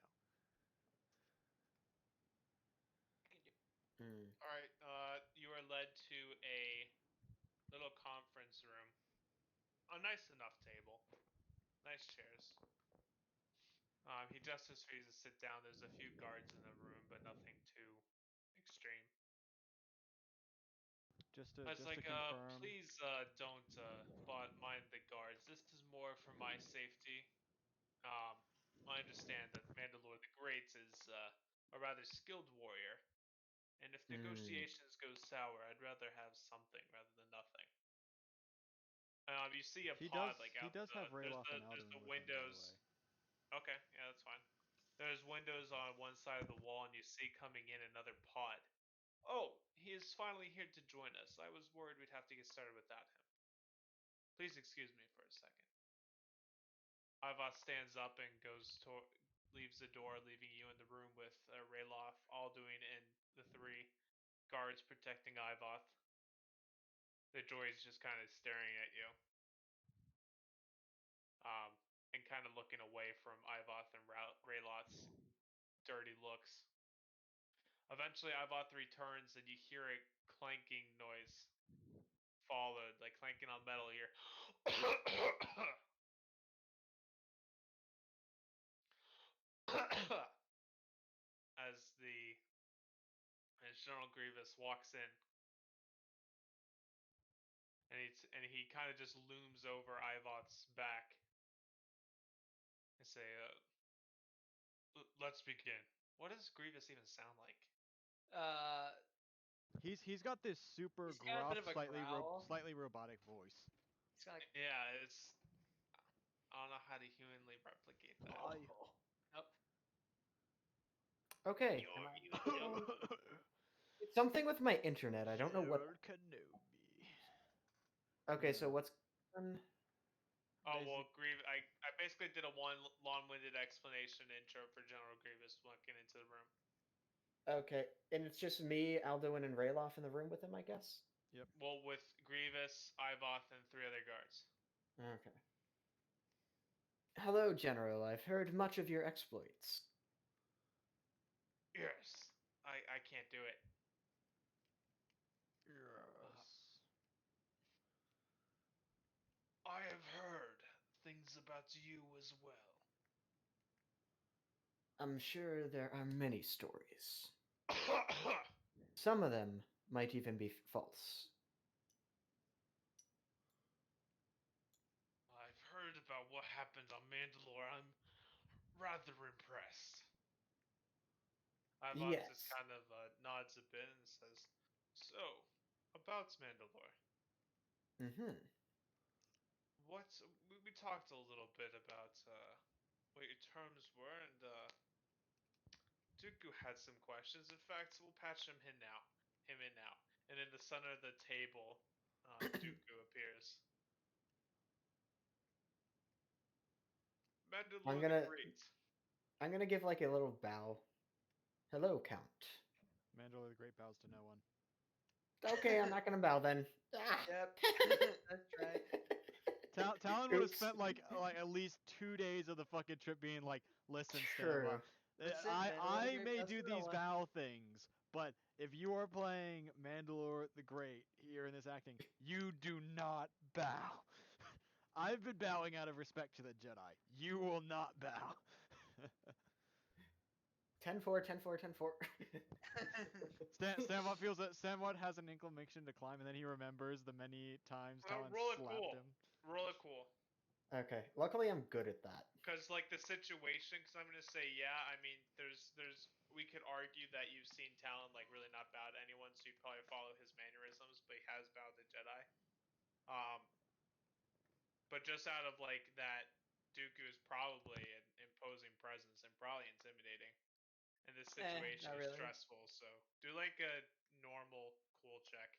Hmm. All right. You are led to a little conference room. A nice enough table. Nice chairs. He gestures for you to sit down. There's a few guards in the room, but nothing too extreme. just It's to like, confirm, please don't mind the guards. This is more for my safety. Um, I understand that Mandalore the Great is a rather skilled warrior, and if Hmm. negotiations go sour, I'd rather have something rather than nothing. You see a pod like he out does have Rayloff and there's Alduin the with him, by the way. windows. Okay, yeah, that's fine. There's windows on one side of the wall, and you see coming in another pod. Oh, he is finally here to join us. I was worried we'd have to get started without him. Please excuse me for a second. Ivas stands up and leaves the door, leaving you in the room with Rayloff, Alduin, and the three guards protecting Ivoth. The droid's just kind of staring at you, and kind of looking away from Ivoth and Rayloff's dirty looks. Eventually, Ivoth returns, and you hear a clanking noise, followed, like clanking on metal here. as General Grievous walks in, and he kind of just looms over Ivoth's back and say, "Let's begin." What does Grievous even sound like? Uh, He's got this super he's got a bit gruff, of a growl. slightly robotic voice. He's got. Yeah, it's I don't know how to humanly replicate that. Oh. Nope. Okay. Yo, Am I? yo, yo. It's something with my internet. I don't know what. General Kenobi. Okay, so what's? Um, Oh Basic. well, I basically did a one long-winded explanation intro for General Grievous walking into the room. okay, and it's just me, Alduin, and Rayloff in the room with him, I guess. Yep. Well, with Grievous, Ivoth, and three other guards. Okay. Hello, General. I've heard much of your exploits. Yes, I can't do it. Yes. I have heard things about you as well. I'm sure there are many stories. Some of them might even be false. I've heard about what happened on Mandalore. I'm rather impressed. Ivok just Yes. kind of nods a bit and says, "So, about Mandalore. Mm-hmm. We talked a little bit about what your terms were, and Dooku had some questions. In fact, we'll patch him in now. And in the center of the table, Dooku appears. I'm Mandalore the gonna Great. I'm gonna give like a little bow. Hello, Count. Mandalore the Great bows to no one. Okay, I'm not gonna bow then. Ah. Yep, that's right. Talon would have Oops. spent like at least 2 days of the fucking trip being like, "Listen, True. Stanva, Listen, I Mandalore the I Great may bows do to no these one. bow things, but if you are playing Mandalore the Great here in this acting, you do not bow. I've been bowing out of respect to the Jedi. You will not bow." 10-4, 10-4, 10-4. Stanwat feels that Stanwat has an inclination to climb, and then he remembers the many times Talon Roll it slapped cool. him. Roll it cool. Okay. Luckily, I'm good at that. Because like the situation, because I'm gonna say yeah. I mean, there's we could argue that you've seen Talon like really not bow to anyone, so you'd probably follow his mannerisms, but he has bowed to Jedi. Um, but just out of like that, Dooku is probably an imposing presence and probably intimidating. And this situation Not is really. stressful, so do like a normal cool check,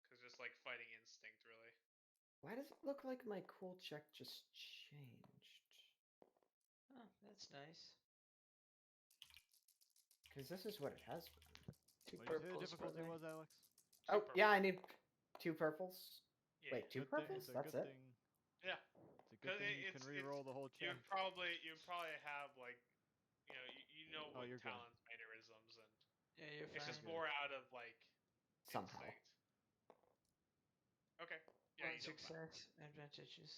because just like fighting instinct, really. Why does it look like my cool check just changed? Oh, that's nice. Because this is what it has been. Two What did you say the purples, difficulty brother. was, Alex? Oh, Super. yeah, I need 2 purples. Yeah, Wait, 2 Good thing. purples? It's a That's good it? thing. yeah. It's a good Because thing you can it's re-roll the whole check. you'd probably have like you know Oh, what you're good. Talon's mannerisms, and Yeah, you're it's fine. just good. more out of like Somehow. instinct. Okay. Yeah, One you don't bow. success, advantageous.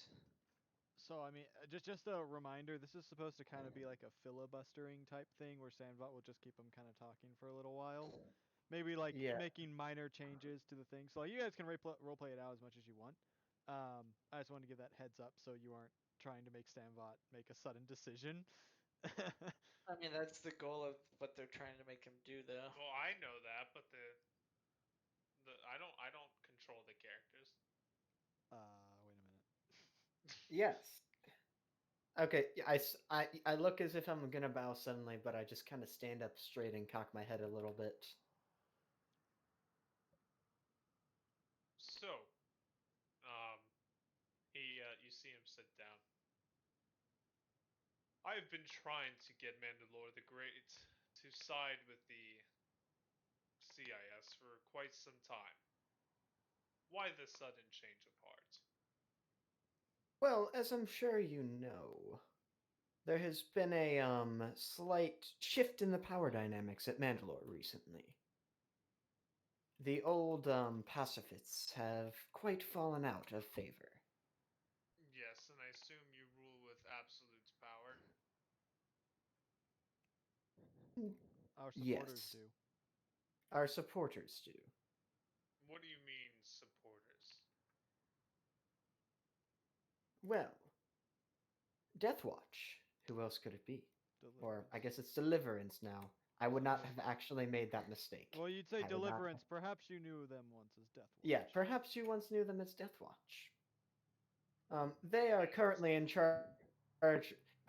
So I mean, just a reminder. This is supposed to kind of be like a filibustering type thing, where Sandbot will just keep him kind of talking for a little while. Maybe like Yeah. making minor changes to the thing. So like, you guys can role play it out as much as you want. I just wanted to give that heads up so you aren't trying to make Sandbot make a sudden decision. I mean, that's the goal of what they're trying to make him do, though. Well, I know that, but the I don't control the characters. Wait a minute. Yes. Okay, I look as if I'm gonna bow suddenly, but I just kind of stand up straight and cock my head a little bit. So, um, you see him sit down. I've been trying to get Mandalore the Great to side with the CIS for quite some time. Why the sudden change of heart? Well, as I'm sure you know, there has been a slight shift in the power dynamics at Mandalore recently. The old pacifists have quite fallen out of favor. Yes, and I assume you rule with absolute power. Our supporters Yes, do. our supporters do. What do you mean, supporters? Well, Death Watch. Who else could it be? Or I Deliverance. guess it's Deliverance now. I would not have Deliverance. actually made that mistake. Well, you'd say I would not. Deliverance. Perhaps you knew them once as Death Watch. Yeah, perhaps you once knew them as Death Watch. They are Yes. currently in charge.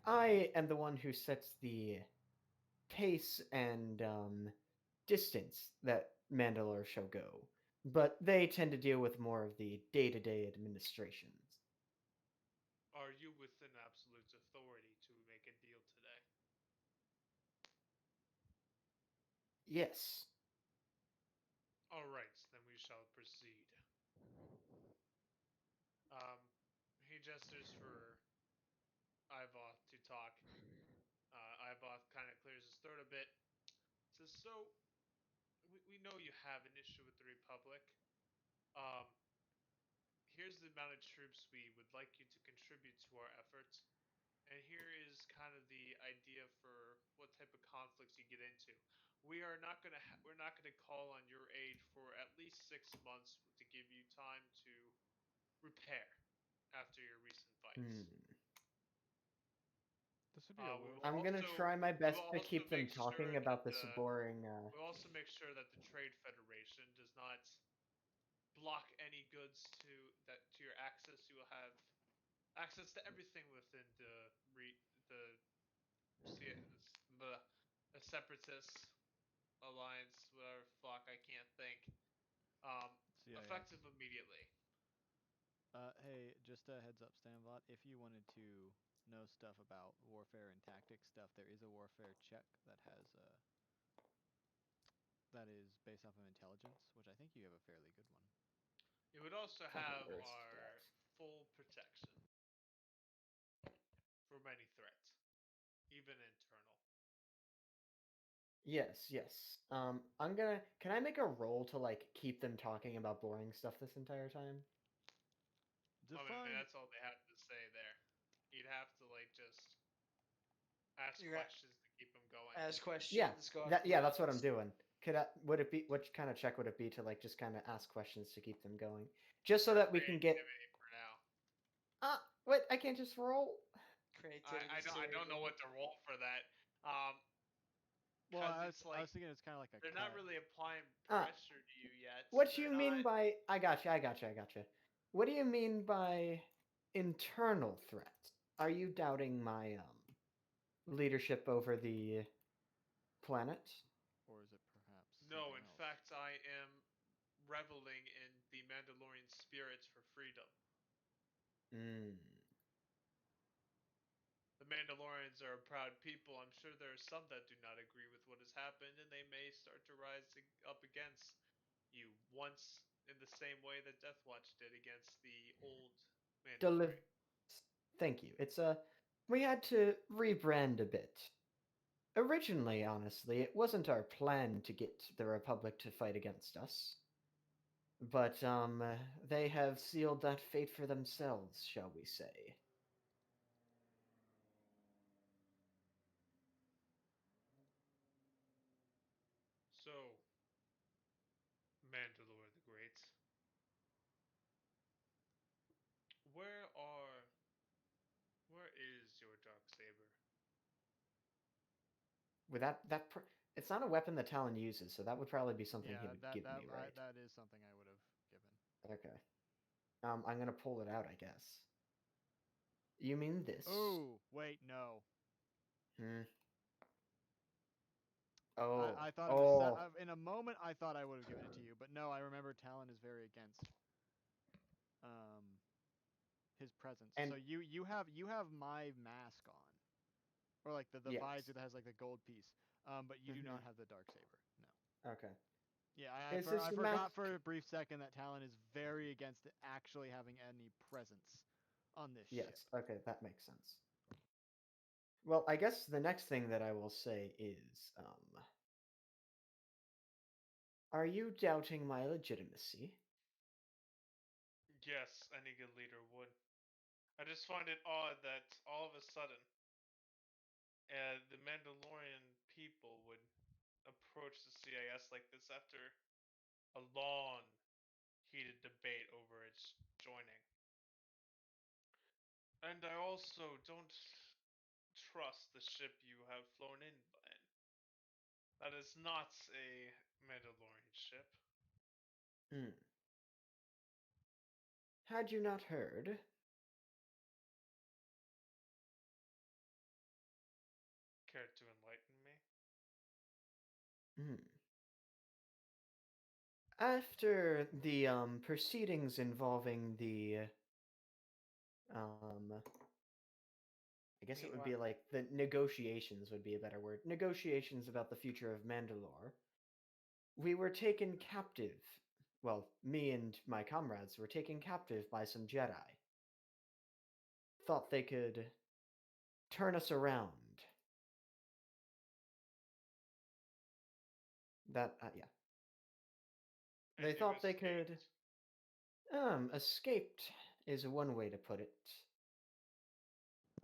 I am the one who sets the pace and distance that Mandalore shall go, but they tend to deal with more of the day-to-day administrations. Are you within absolute authority to make a deal today? Yes. All right, then we shall proceed. Um, he gestures for Ivoth to talk. Ivoth kind of clears his throat a bit. Says, "So, we know you have an issue with the Republic. Um, here's the amount of troops we would like you to contribute to our efforts. And here is kind of the idea for what type of conflicts you get into. We're not gonna call on your aid for least 6 months to give you time to repair after your recent fights. This would be a We little. will I'm gonna also try my we best will to also keep them make sure talking that about this the boring. we'll also make sure that the Trade Federation does not block any goods to your access. You will have access to everything within the the separatist alliance, whatever fuck I can't think. CIS. Effective immediately. Hey, just a heads up, Stanbot. If you wanted to know stuff about warfare and tactics stuff, there is a warfare check that has that is based off of intelligence, which I think you have a fairly good one. It would also Fucking have worst our stuff. full protection for many threats, even internal. Yes, yes. I'm gonna. Can I make a roll to like keep them talking about boring stuff this entire time? I mean, Define. that's all they have to say there. You'd have to like just ask You got questions to keep them going. ask Yeah, questions. Go off that. the Yeah, that's what I'm rounds. doing. Would it be? Which kind of check would it be to like just kind of ask questions to keep them going, just so Your that we can get. creativity for now. What? I can't just roll. Creativity. I don't know what to roll for that. Um, Well, cause I was it's I like was thinking it's kind of like a they're cut. not really applying Ah, pressure to you yet. what They're you not. mean by? I gotcha. I gotcha. I gotcha. What do you mean by internal threat? Are you doubting my leadership over the planet? Or is it perhaps No, something in else? fact, I am reveling in the Mandalorian spirits for freedom. Mm. The Mandalorians are a proud people. I'm sure there are some that do not agree with what has happened, and they may start to rise up against you once in the same way that Death Watch did against the old Deli- Mandalorian. Thank you. We had to rebrand a bit. Originally, honestly, it wasn't our plan to get the Republic to fight against us. But, they have sealed that fate for themselves, shall we say. So, Mandalore the Great, where are where is your dark saber? With it's not a weapon that Talon uses, so that would probably be something he Yeah, would give me, right? that is something I would have given. Okay. I'm gonna pull it out, I guess. You mean this? Oh, wait, no. Hmm. Oh. I thought Oh. in a moment I thought I would have given it to you, but no, I remember Talon is very against um his presence. And So you have my mask on, or like the yes. visor that has like the gold piece. But you do Mm-hmm. not have the dark saber. No. Okay. Yeah, Is this I the mask? forgot for a brief second that Talon is very against actually having any presence on this ship. Yes. Okay, that makes sense. Well, I guess the next thing that I will say is, are you doubting my legitimacy? Yes, any good leader would. I just find it odd that all of a sudden, the Mandalorian people would approach the CIS like this after a long, heated debate over its joining. And I also don't trust the ship you have flown in. That is not a Mandalorian ship. Hmm. Had you not heard? Care to enlighten me? Hmm. After the proceedings involving the um I guess it would be Meanwhile, like the negotiations would be a better word. Negotiations about the future of Mandalore. We were taken captive. Well, me and my comrades were taken captive by some Jedi. Thought they could turn us around. Yeah. And They you thought they could escaped. escaped is one way to put it.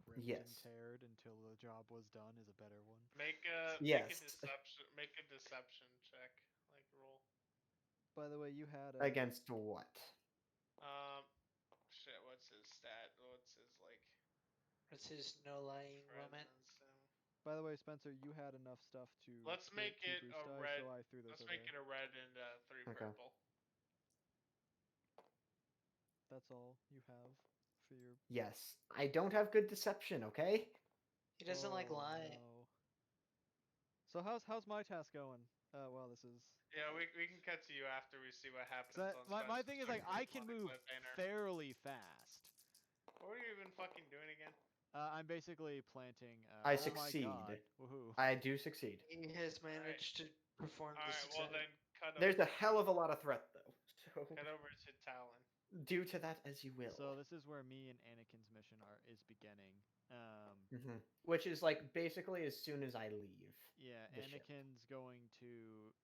Ripped and Yes. teared until the job was done is a better one. Make a Yes. deception check, like roll. But By the way, you had a Against what? Shit. What's his stat? What's his like What's his no lying limit? presence? By the way, Spencer, you had enough stuff to Let's create make 2 it boost a die, red. so I threw those Let's over make there. it a red and 3 Okay. purple. That's all you have for your. Yes, I don't have good deception. Okay. He doesn't like Oh, lying. no. So how's my task going? Well, this is. Yeah, we can cut to you after we see what happens 'Cause on my thing is like I can on the move cliffhanger. fairly fast. What are you even fucking doing again? I'm basically planting. I Oh succeed. my god! Woohoo! I do succeed. He has managed to perform All the right. Well success. then, cut over. There's a to hell of a lot of threat though. So Cut over to Talon. do to that as you will. So this is where me and Anakin's mission is beginning. Which is like basically as soon as I leave. Yeah, the ship. Anakin's going to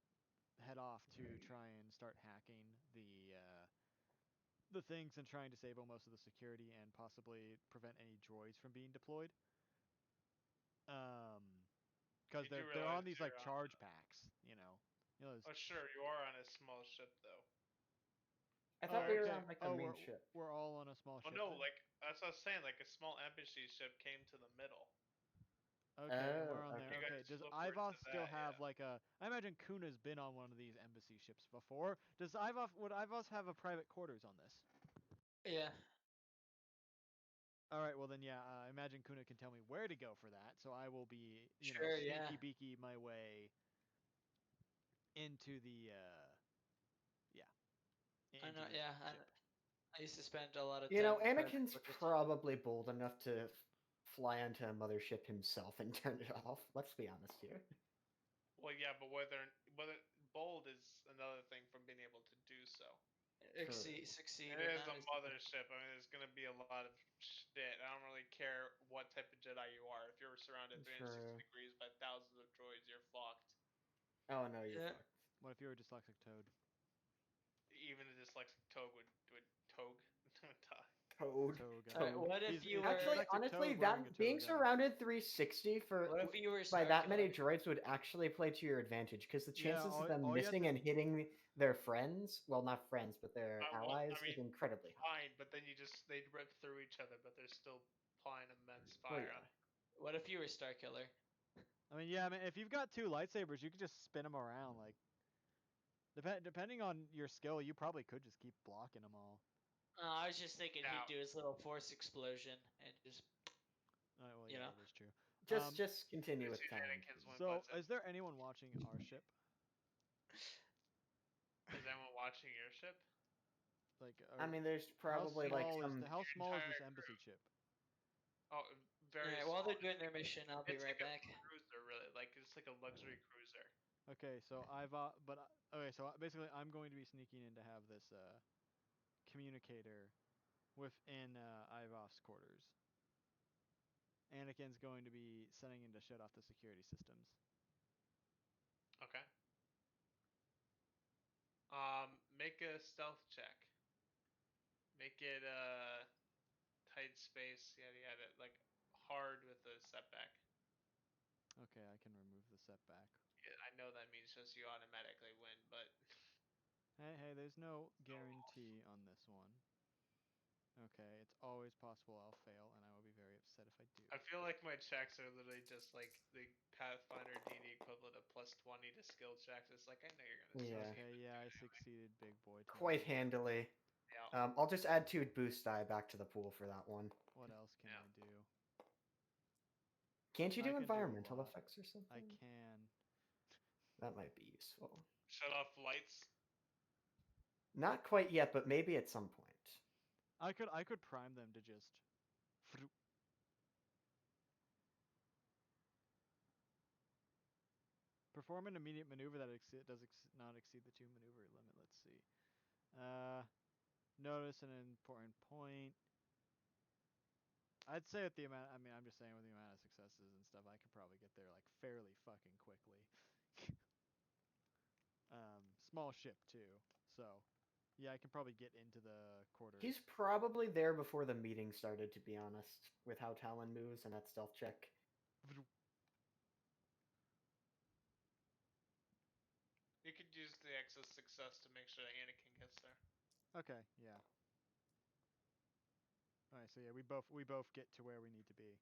head off to try and start hacking the things and trying to disable most of the security and possibly prevent any droids from being deployed. Because You do they're on realize these you're like on charge packs, you know. Oh sure, you are on a small ship though. I thought we were okay. on like the main we're, ship. we're all on a small Well, ship. no, then? like that's what I was saying. Like a small embassy ship came to the middle. Okay, Oh, we're on there. okay. You Okay, guys does flip over Ivos to still that, have yeah. like a? I imagine Kuna's been on one of these embassy ships before. Would Ivos have a private quarters on this? Yeah. All right, well then, yeah. I imagine Kuna can tell me where to go for that, so I will be, Sure, yeah. sneaky beaky my way into the, yeah. I into know. the Yeah. ship. I used to spend a lot of You time. know, in private Anakin's quarters. probably bold enough to fly onto a mothership himself and turn it off. Let's be honest here. Well, yeah, but whether bold is another thing from being able to do so. Succeed It in is that a is mothership. I mean, there's gonna be a lot of shit. I don't really care what type of Jedi you are. If you're surrounded 360 True. degrees by thousands of droids, you're fucked. Oh no, you're Yeah. fucked. What if you were a dyslexic toad? Even a dyslexic toad would togue would die. Toad. Toad. Alright, Toad. what if He's you a were? Actually, dyslexic honestly, toad wearing a that being toga. surrounded 360 for What if you were by that many Starkiller? droids would actually play to your advantage because the Yeah, chances of them all you have missing to- and hitting their friends, well, not friends, but their Well, allies, I mean, is incredibly high. fine, but then they'd rip through each other, but they're still applying immense Well, fire yeah. on. What if you were Starkiller? I mean, yeah, I mean, if you've got 2 lightsabers, you could just spin them around. Like, depending on your skill, you probably could just keep blocking them all. I was just thinking Now, he'd do his little force explosion and just, Well, you yeah, know. that is true. Just continue This with is Talon. Anakin's one So, button. is there anyone watching our ship? Is anyone watching your ship? Like, I mean, there's probably like some. how Your small is entire this crew. embassy ship? Oh, very Alright, small. while they're doing their mission, I'll be It's right like back. a cruiser, really. Like it's like a luxury cruiser. Okay, so okay, so basically, I'm going to be sneaking in to have this communicator within Ivos quarters. Anakin's going to be sending in to shut off the security systems. Okay. Make a stealth check. Make it tight space, yada yada, like hard with a setback. Okay, I can remove the setback. Yeah, I know that means just you automatically win, but Hey, there's no guarantee on this one. Okay, it's always possible I'll fail, and I will be very upset if I do. I feel like my checks are literally just like the Pathfinder D&D equivalent of +20 to skill checks. It's like I know you're gonna Yeah. succeed. Okay, yeah, I succeeded, big boy. Quite 28. handily. Yeah. I'll just add 2 boost die back to the pool for that one. What else can Yeah. I do? Can't you I do can do a environmental lot. effects or something? I can. That might be useful. Shut off lights. Not quite yet, but maybe at some point. I could prime them to just. Perform an immediate maneuver that does not exceed the 2 maneuver limit. Let's see. Notice an important point. I'd say with the amount. I mean, I'm just saying with the amount of successes and stuff, I could probably get there like fairly fucking quickly. Small ship too, so yeah, I can probably get into the quarters. He's probably there before the meeting started, to be honest, with how Talon moves and that stealth check. You could use the excess access to make sure that Anakin gets there. Okay, yeah. All right, so yeah, we both get to where we need to be,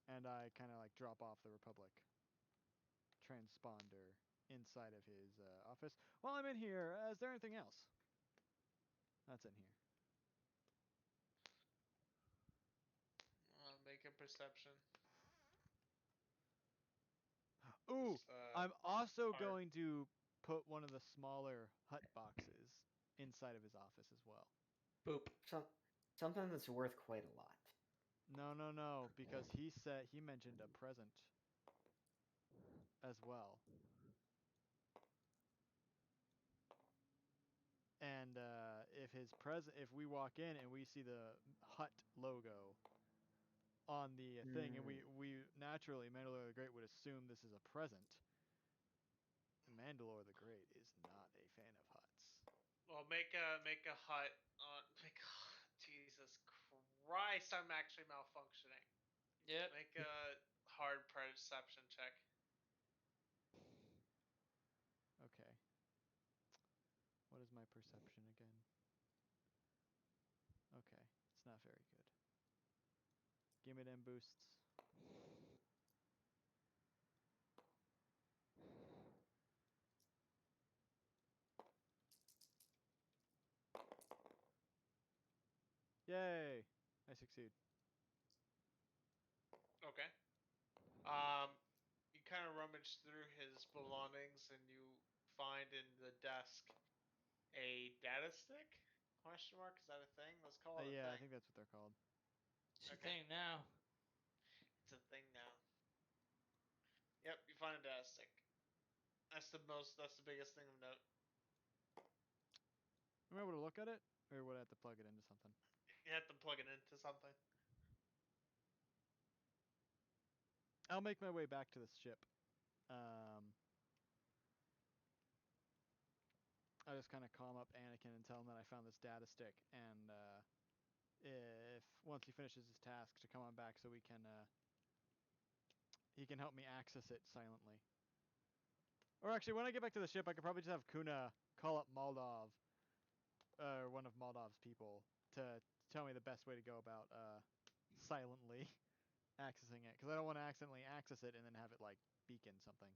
and I kind of like drop off the Republic transponder inside of his office. While I'm in here, is there anything else that's in here? Make a perception. Ooh, Just, I'm also hard. going to put one of the smaller hut boxes inside of his office as well. Boop. Something that's worth quite a lot. No, because he mentioned a present as well. And if we walk in and we see the hut logo on the thing, and we naturally Mandalore the Great would assume this is a present. Mandalore the Great is not a fan of huts. Well, make a hut on. Jesus Christ! I'm actually malfunctioning. Yep. Make a hard perception check. Okay. What is my perception again? Okay, it's not very good. Give me them boosts. Yay! I succeed. Okay. Um, you kind of rummage through his belongings and you find in the desk a data stick? Question mark? Is that a thing? Let's call it a Yeah, I thing. think that's what they're called. It's a Okay. thing now. It's a thing now. Yep, you find a data stick. That's the biggest thing of note. Am I able to look at it, or would I have to plug it into something? You have to plug it into something. I'll make my way back to the ship. Um, I just kind of calm up Anakin and tell him that I found this data stick, and if once he finishes his task, to come on back so he can help me access it silently. Or actually, when I get back to the ship, I could probably just have Kuna call up Moldov, or one of Moldov's people, to tell me the best way to go about silently accessing it, because I don't want to accidentally access it and then have it like beacon something.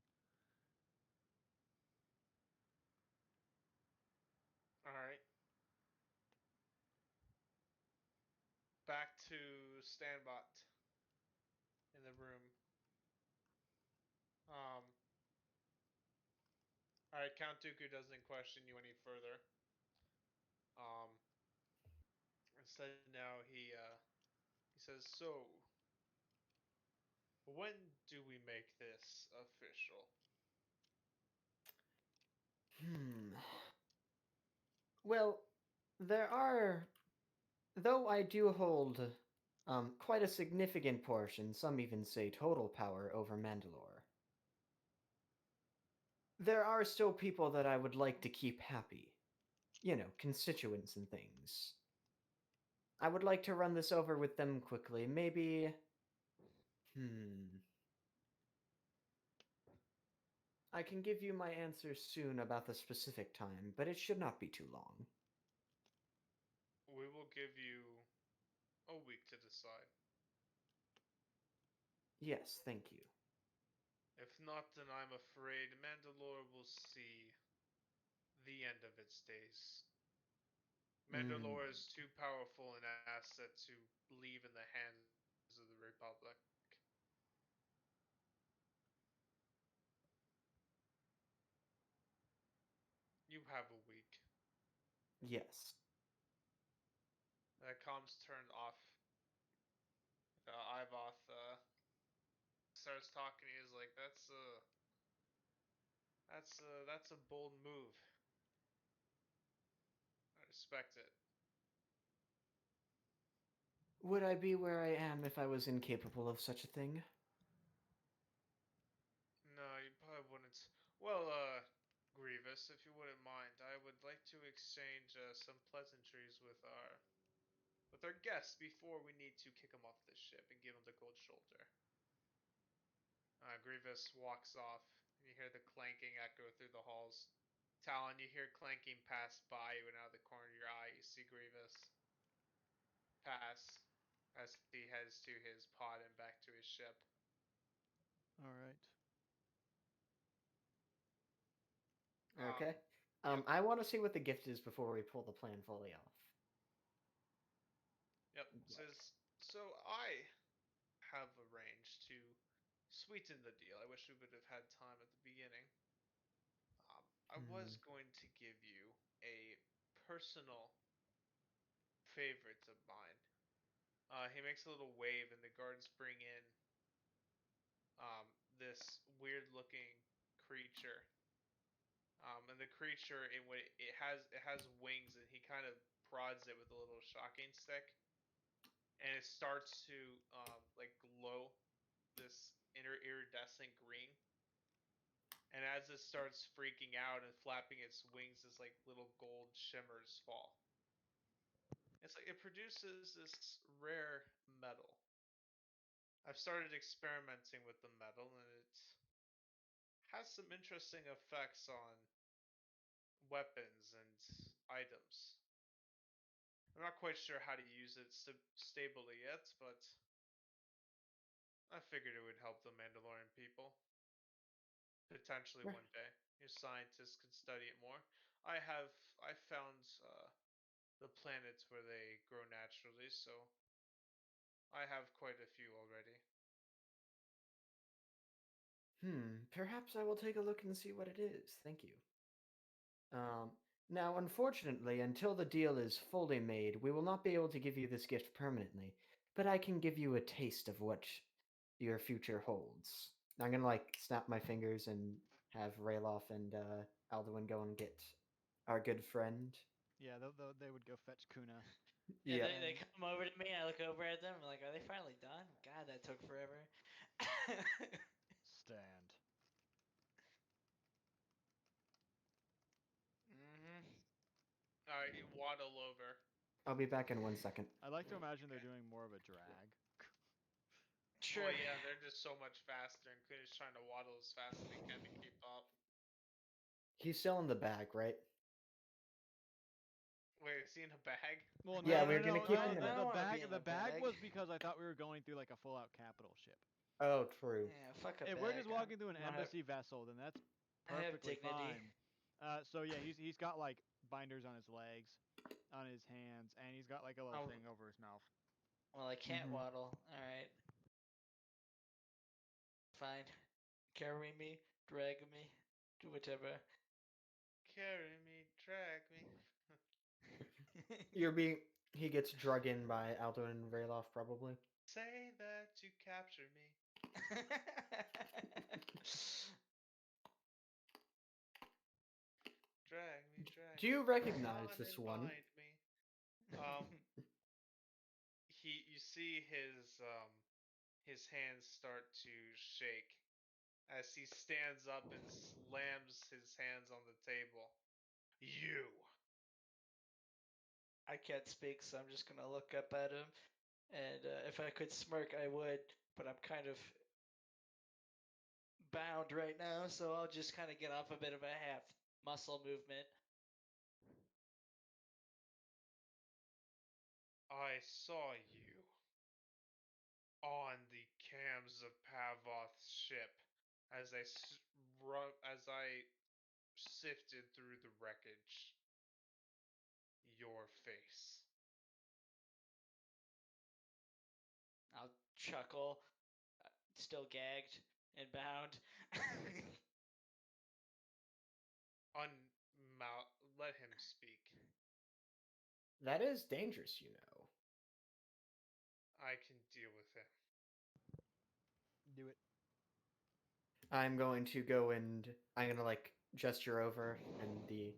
Alright. Back to Standbot in the room. Alright, Count Dooku doesn't question you any further. Um, Instead now he says, "So, when do we make this official?" Hmm. Well, there are, though I do hold quite a significant portion, some even say total power over Mandalore. There are still people that I would like to keep happy. You know, constituents and things. I would like to run this over with them quickly. Maybe. I can give you my answer soon about the specific time, but it should not be too long. We will give you a week to decide. Yes, thank you. If not, then I'm afraid Mandalore will see the end of its days. Mandalore is too powerful an asset to leave in the hands of the Republic. You have a week. Yes. That comms turned off. Ivoth starts talking. He's like, "That's a bold move. I respect it." Would I be where I am if I was incapable of such a thing? No, you probably wouldn't. Well, Grievous, if you wouldn't mind, I would like to exchange some pleasantries with our guests before we need to kick him off this ship and give him the cold shoulder. Grievous walks off, and you hear the clanking echo through the halls. Talon, you hear clanking pass by you, and out of the corner of your eye, you see Grievous pass as he heads to his pod and back to his ship. All right. Okay. Yep. I want to see what the gift is before we pull the plan fully off. Yep. Says, so I have arranged to sweeten the deal. I wish we would have had time at the beginning. I was going to give you a personal favorite of mine. He makes a little wave, and the guards bring in this weird-looking creature. And the creature, it has wings, and he kind of prods it with a little shocking stick, and it starts to like glow this iridescent green. And as it starts freaking out and flapping its wings, this like little gold shimmers fall. It's like it produces this rare metal. I've started experimenting with the metal, and it has some interesting effects on weapons and items. I'm not quite sure how to use it stably yet, but I figured it would help the Mandalorian people. Potentially Right. one day. Your scientists could study it more. I found the planets where they grow naturally, so I have quite a few already. Perhaps I will take a look and see what it is. Thank you. Um, Now, unfortunately, until the deal is fully made, we will not be able to give you this gift permanently, but I can give you a taste of what your future holds. I'm gonna like snap my fingers and have Rayloff and Alduin go and get our good friend. Yeah, they would go fetch Kuna. Yeah, Yeah. they come over to me. I look over at them. I'm like, are they finally done? God, that took forever. Stand. Alright, you waddle over. I'll be back in 1 second. I like to imagine they're Okay. doing more of a drag. Well, Sure. yeah, they're just so much faster, and Kuna's trying to waddle as fast as he can to keep up. He's still in the bag, right? Wait, is he in a bag? Well, Yeah, no, we're no, gonna no, keep no. him there. I The don't want to be bag, in the a bag bag. was because I thought we were going through like a full-out capital ship. Oh, true. Yeah, fuck a If bag. we're just walking through an I have- embassy vessel, then that's I have perfectly dignity. fine. So yeah, he's got like binders on his legs, on his hands, and he's got like a little Oh, thing over his mouth. well, I can't Mhm. waddle. All right, fine. Carry me, drag me, do whatever. Carry me, drag me. You're being. He gets drug in by Alduin and Rayloff, probably. Say that you capture me. Drag me, drag Do me. you recognize On this and one? bind me. Um, you see his hands start to shake as he stands up and slams his hands on the table. You. I can't speak, so I'm just gonna look up at him. And if I could smirk, I would, but I'm kind of bound right now, so I'll just kind of get off a bit of a half muscle movement. I saw you on the cams of Pavoth's ship as I sifted through the wreckage. Your face. I'll chuckle, still gagged and bound. Let him speak. That is dangerous, you know. I can deal with him. Do it. I'm going to go and I'm gonna like gesture over, and the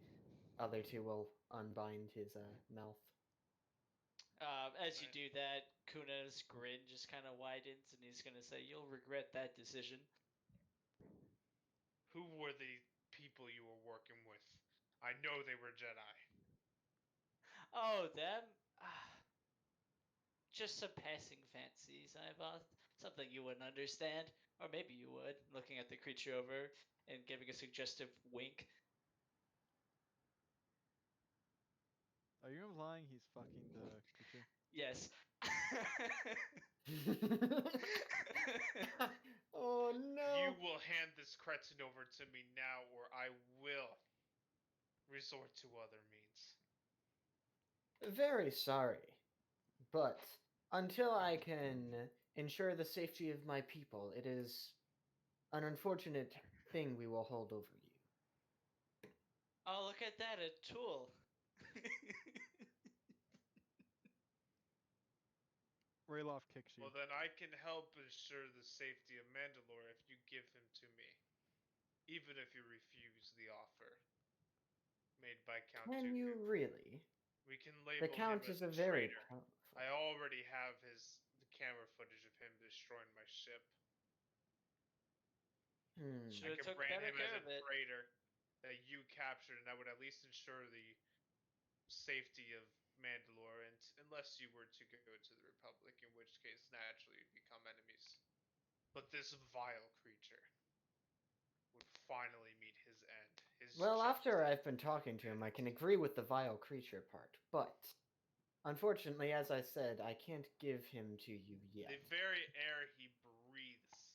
other two will unbind his mouth. As you Right. do that, Kuna's grin just kind of widens, and he's gonna say, "You'll regret that decision." Who were the people you were working with? I know they were Jedi. Oh, them? Just some passing fancies, I thought. Something you wouldn't understand. Or maybe you would, looking at the creature over and giving a suggestive wink. implying he's fucking the creature? Yes. Oh no. You will hand this cretin over to me now, or I will resort to other means. Very sorry, but until I can ensure the safety of my people, it is an unfortunate thing we will hold over you. Oh, look at that, a tool. Rayloff kicks you. Well, then I can help ensure the safety of Mandalore if you give him to me, even if you refuse the offer made by Count Can you Dooku. really? We can The label him Count as is a a very traitor. powerful. I already have the camera footage of him destroying my ship. Should I have could took brand better him as care a of it. traitor that you captured, and that would at least ensure the safety of Mandalore, and unless you were to go to the Republic, in which case naturally you'd become enemies. But this vile creature would finally meet his end. His Well, just after I've been talking to him, I can agree with the vile creature part, but unfortunately, as I said, I can't give him to you yet. The very air he breathes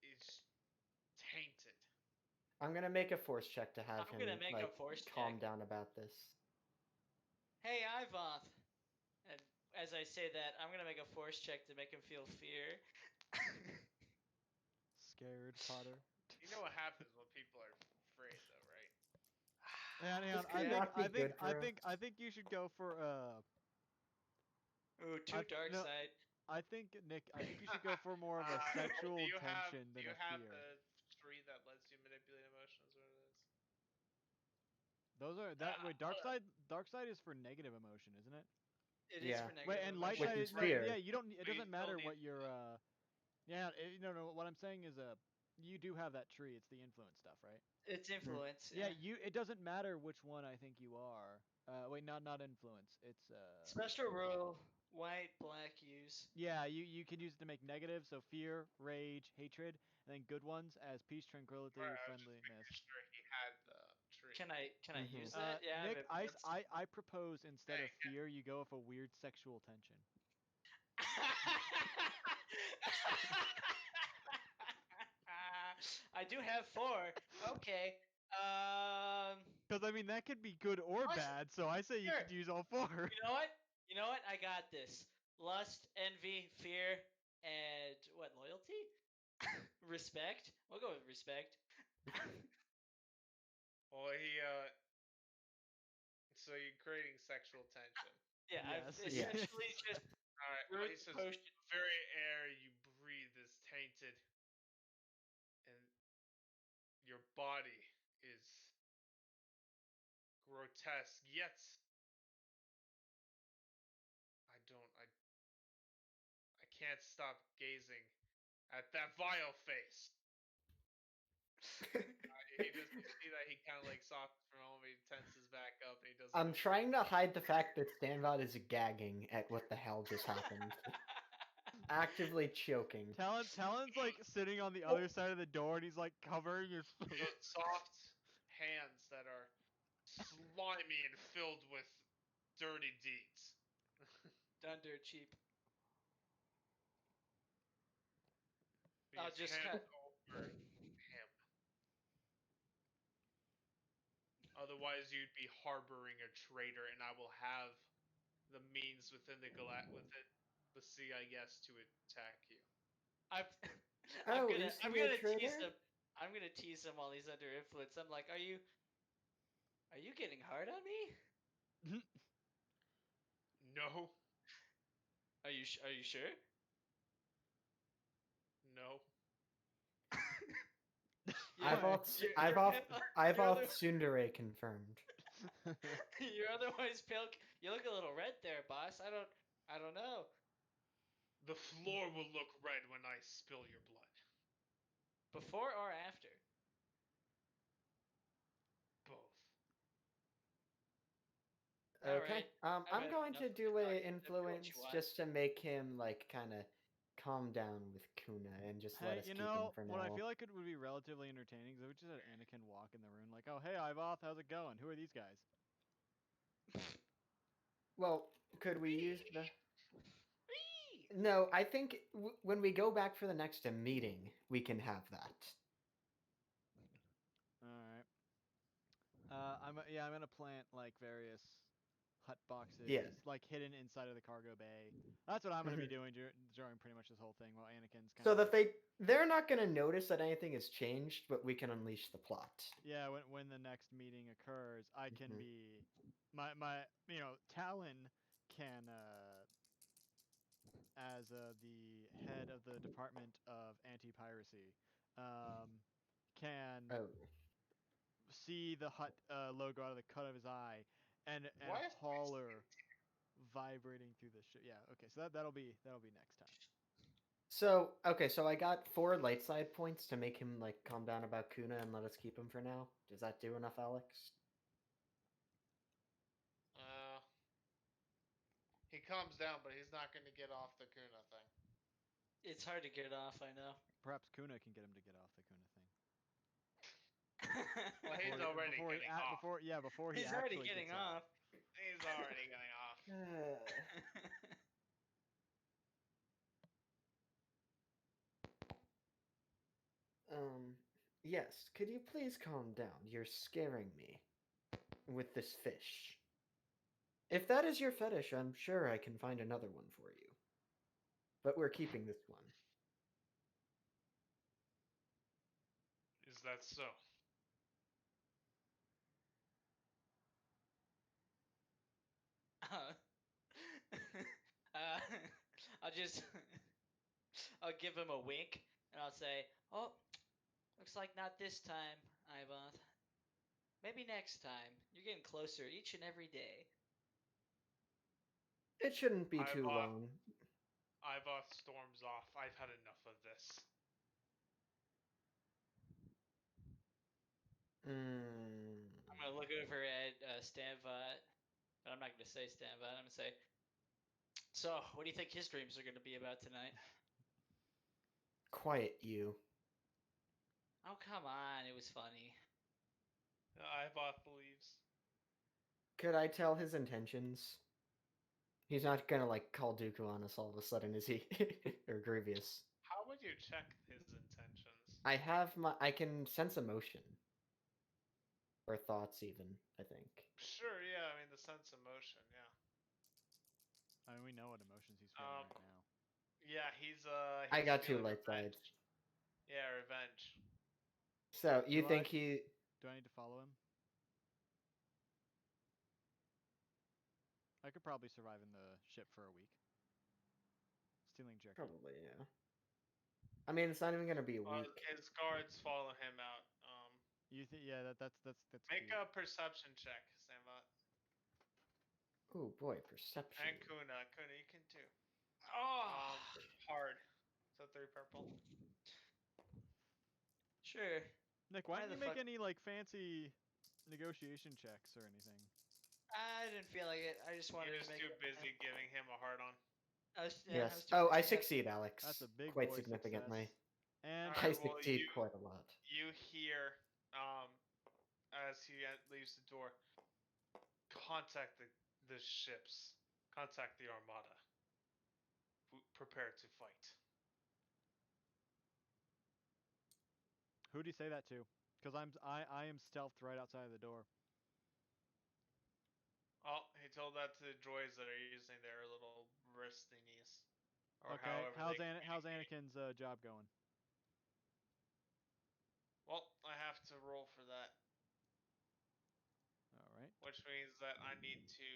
is tainted. I'm gonna make a force check to have I'm him gonna make a force calm check. down about this. Hey, Ivoth. And as I say that, I'm gonna make a force check to make him feel fear. Scared Potter. You know what happens when people are afraid, though, right? Hang This on. could not be good for us. I think you should go for Ooh, too dark no, side. I think Nick. I think you should go for more of a sexual tension than a fear. the tree that lets you manipulate emotions? What it is? Those are that. Wait, dark Hold side. Dark side is for negative emotion, isn't it? It is Yeah. for Wait, negative and light Which side emotion. is is no. fear. Yeah, you don't. It We doesn't still matter need what your. Yeah, no. What I'm saying is you do have that tree. It's the influence stuff, right? It's influence. Yeah, you. It doesn't matter which one I think you are. Wait, not influence. It's Special rule: white, black use. Yeah, you can use it to make negative, so fear, rage, hatred, and then good ones as peace, tranquility, Alright, I was just friendliness. making sure he had the tree. Can I Mhm. use that? Yeah, I have Nick, influence. I propose instead of Hey. fear, you go with a weird sexual tension. I do have 4. Okay. Because I mean that could be good or Lust- bad, so I say you sure. should use all 4. You know what? You know what? I got this. Lust, envy, fear, and what? Loyalty? Respect. We'll go with respect. Well, so you're creating sexual tension. Yeah, I've Yes. essentially just Alright, well, brewed he the says, potion. the very air you breathe is tainted, and your body is grotesque, yet I can't stop gazing at that vile face. He just, you see that he kind of like softens for a moment, he tenses back up, and he doesn't I'm know. trying to hide the fact that Stanbot is gagging at what the hell just happened. Actively choking. Talon's like sitting on the other side of the door and he's like covering his face. The soft hands that are slimy and filled with dirty deeds. Done dirt cheap. He I'll is just hands cut. over him. Otherwise, you'd be harboring a traitor, and I will have the means within within the CIS to attack you. I'm, Oh, is I'm he a gonna tease traitor? him. I'm gonna tease him while he's under influence. I'm like, are you getting hard on me? No, Are you sure? no. Why? Ivoth Sundere confirmed. You're otherwise pale. You look a little red there, boss. I don't know. The floor will look red when I spill your blood. Before or after? Both. Okay. Alright. I've I'm had going enough to of do your a talking. Tell me what you influence want. just to make him like kind of calm down with Kuna and just let Hey, us you keep him know for what I now. feel like it would be relatively entertaining is if we just had Anakin walk in the room like, oh hey Ivoth, how's it going? Who are these guys? Well, could we use the? Whee! No, I think when we go back for the next meeting, we can have that. All right. I'm gonna plant like various hut boxes, Yeah. like hidden inside of the cargo bay. That's what I'm gonna be Mhm. doing during pretty much this whole thing, while Anakin's kind So of that like, they're not going to notice that anything has changed, but we can unleash the plot. yeah, when the next meeting occurs, I can Mhm. be my Talon can as the head of the Department of Anti-Piracy, can Oh, see the hut logo out of the cut of his eye, and Why a is hauler vibrating through the ship. Yeah, okay, so that'll be next time. so okay, so I got 4 light side points to make him like calm down about Kuna and let us keep him for now. Does that do enough, Alex? he calms down, but he's not going to get off the Kuna thing. It's hard to get it off, I know. Perhaps Kuna can get him to get off the Kuna thing. Well, he's already getting off. Before he He's already actually getting gets off. He's already getting off. Um, yes, could you please calm down? You're scaring me with this fish. If that is your fetish, I'm sure I can find another one for you. But we're keeping this one. Is that so? uh, uh, I'll just I'll give him a wink and I'll say, "Oh, looks like not this time, Ivoth. Maybe next time. You're getting closer each and every day." It shouldn't be too Ivoth, long. Ivoth storms off. I've had enough of this. I'm gonna look over at Stanvat, but I'm not gonna say Stanvat. I'm gonna say, "So, what do you think his dreams are gonna be about tonight?" Quiet, you. Oh, come on, it was funny. Ivoth leaves. Could I tell his intentions? He's not gonna like call Dooku on us all of a sudden, is he? Or Grievous. How would you check his intentions? I can sense emotion. Or thoughts even, I think. Sure, yeah. I mean, the sense of motion, yeah. I mean, we know what emotions he's feeling Um, right now. yeah, I he's got 2 feeling light sides. revenge. Yeah, revenge. So, you Do think I- he Do I need to follow him? I could probably survive in the ship for a week. Stealing jerky. probably, yeah. I mean, it's not even gonna be a week. His guards follow him out. You think? Yeah, that's Make cute. a perception check, Sambot. Oh boy, perception. And Kuna. Kuna, you can too. Oh, Hard. So 3 purple. sure. Nick, why Why didn't the you make fuck? any like fancy negotiation checks or anything? I didn't feel like it. I just wanted You're to just make too it. busy giving him a hard on. I Yes. was too Oh, I busy. succeed, Alex. That's a big Quite boy significantly. success. And I Alright, well, succeed quite a lot. you hear, as he leaves the door, contact the ships. Contact the armada. Prepare to fight. who'd he say that to? Because I am stealthed right outside of the door. Oh, he told that to the droids that are using their little wrist thingies. Or Okay, however they how's communicate. Anakin's job going? Well, I have to roll for that. All right. Which means that I need to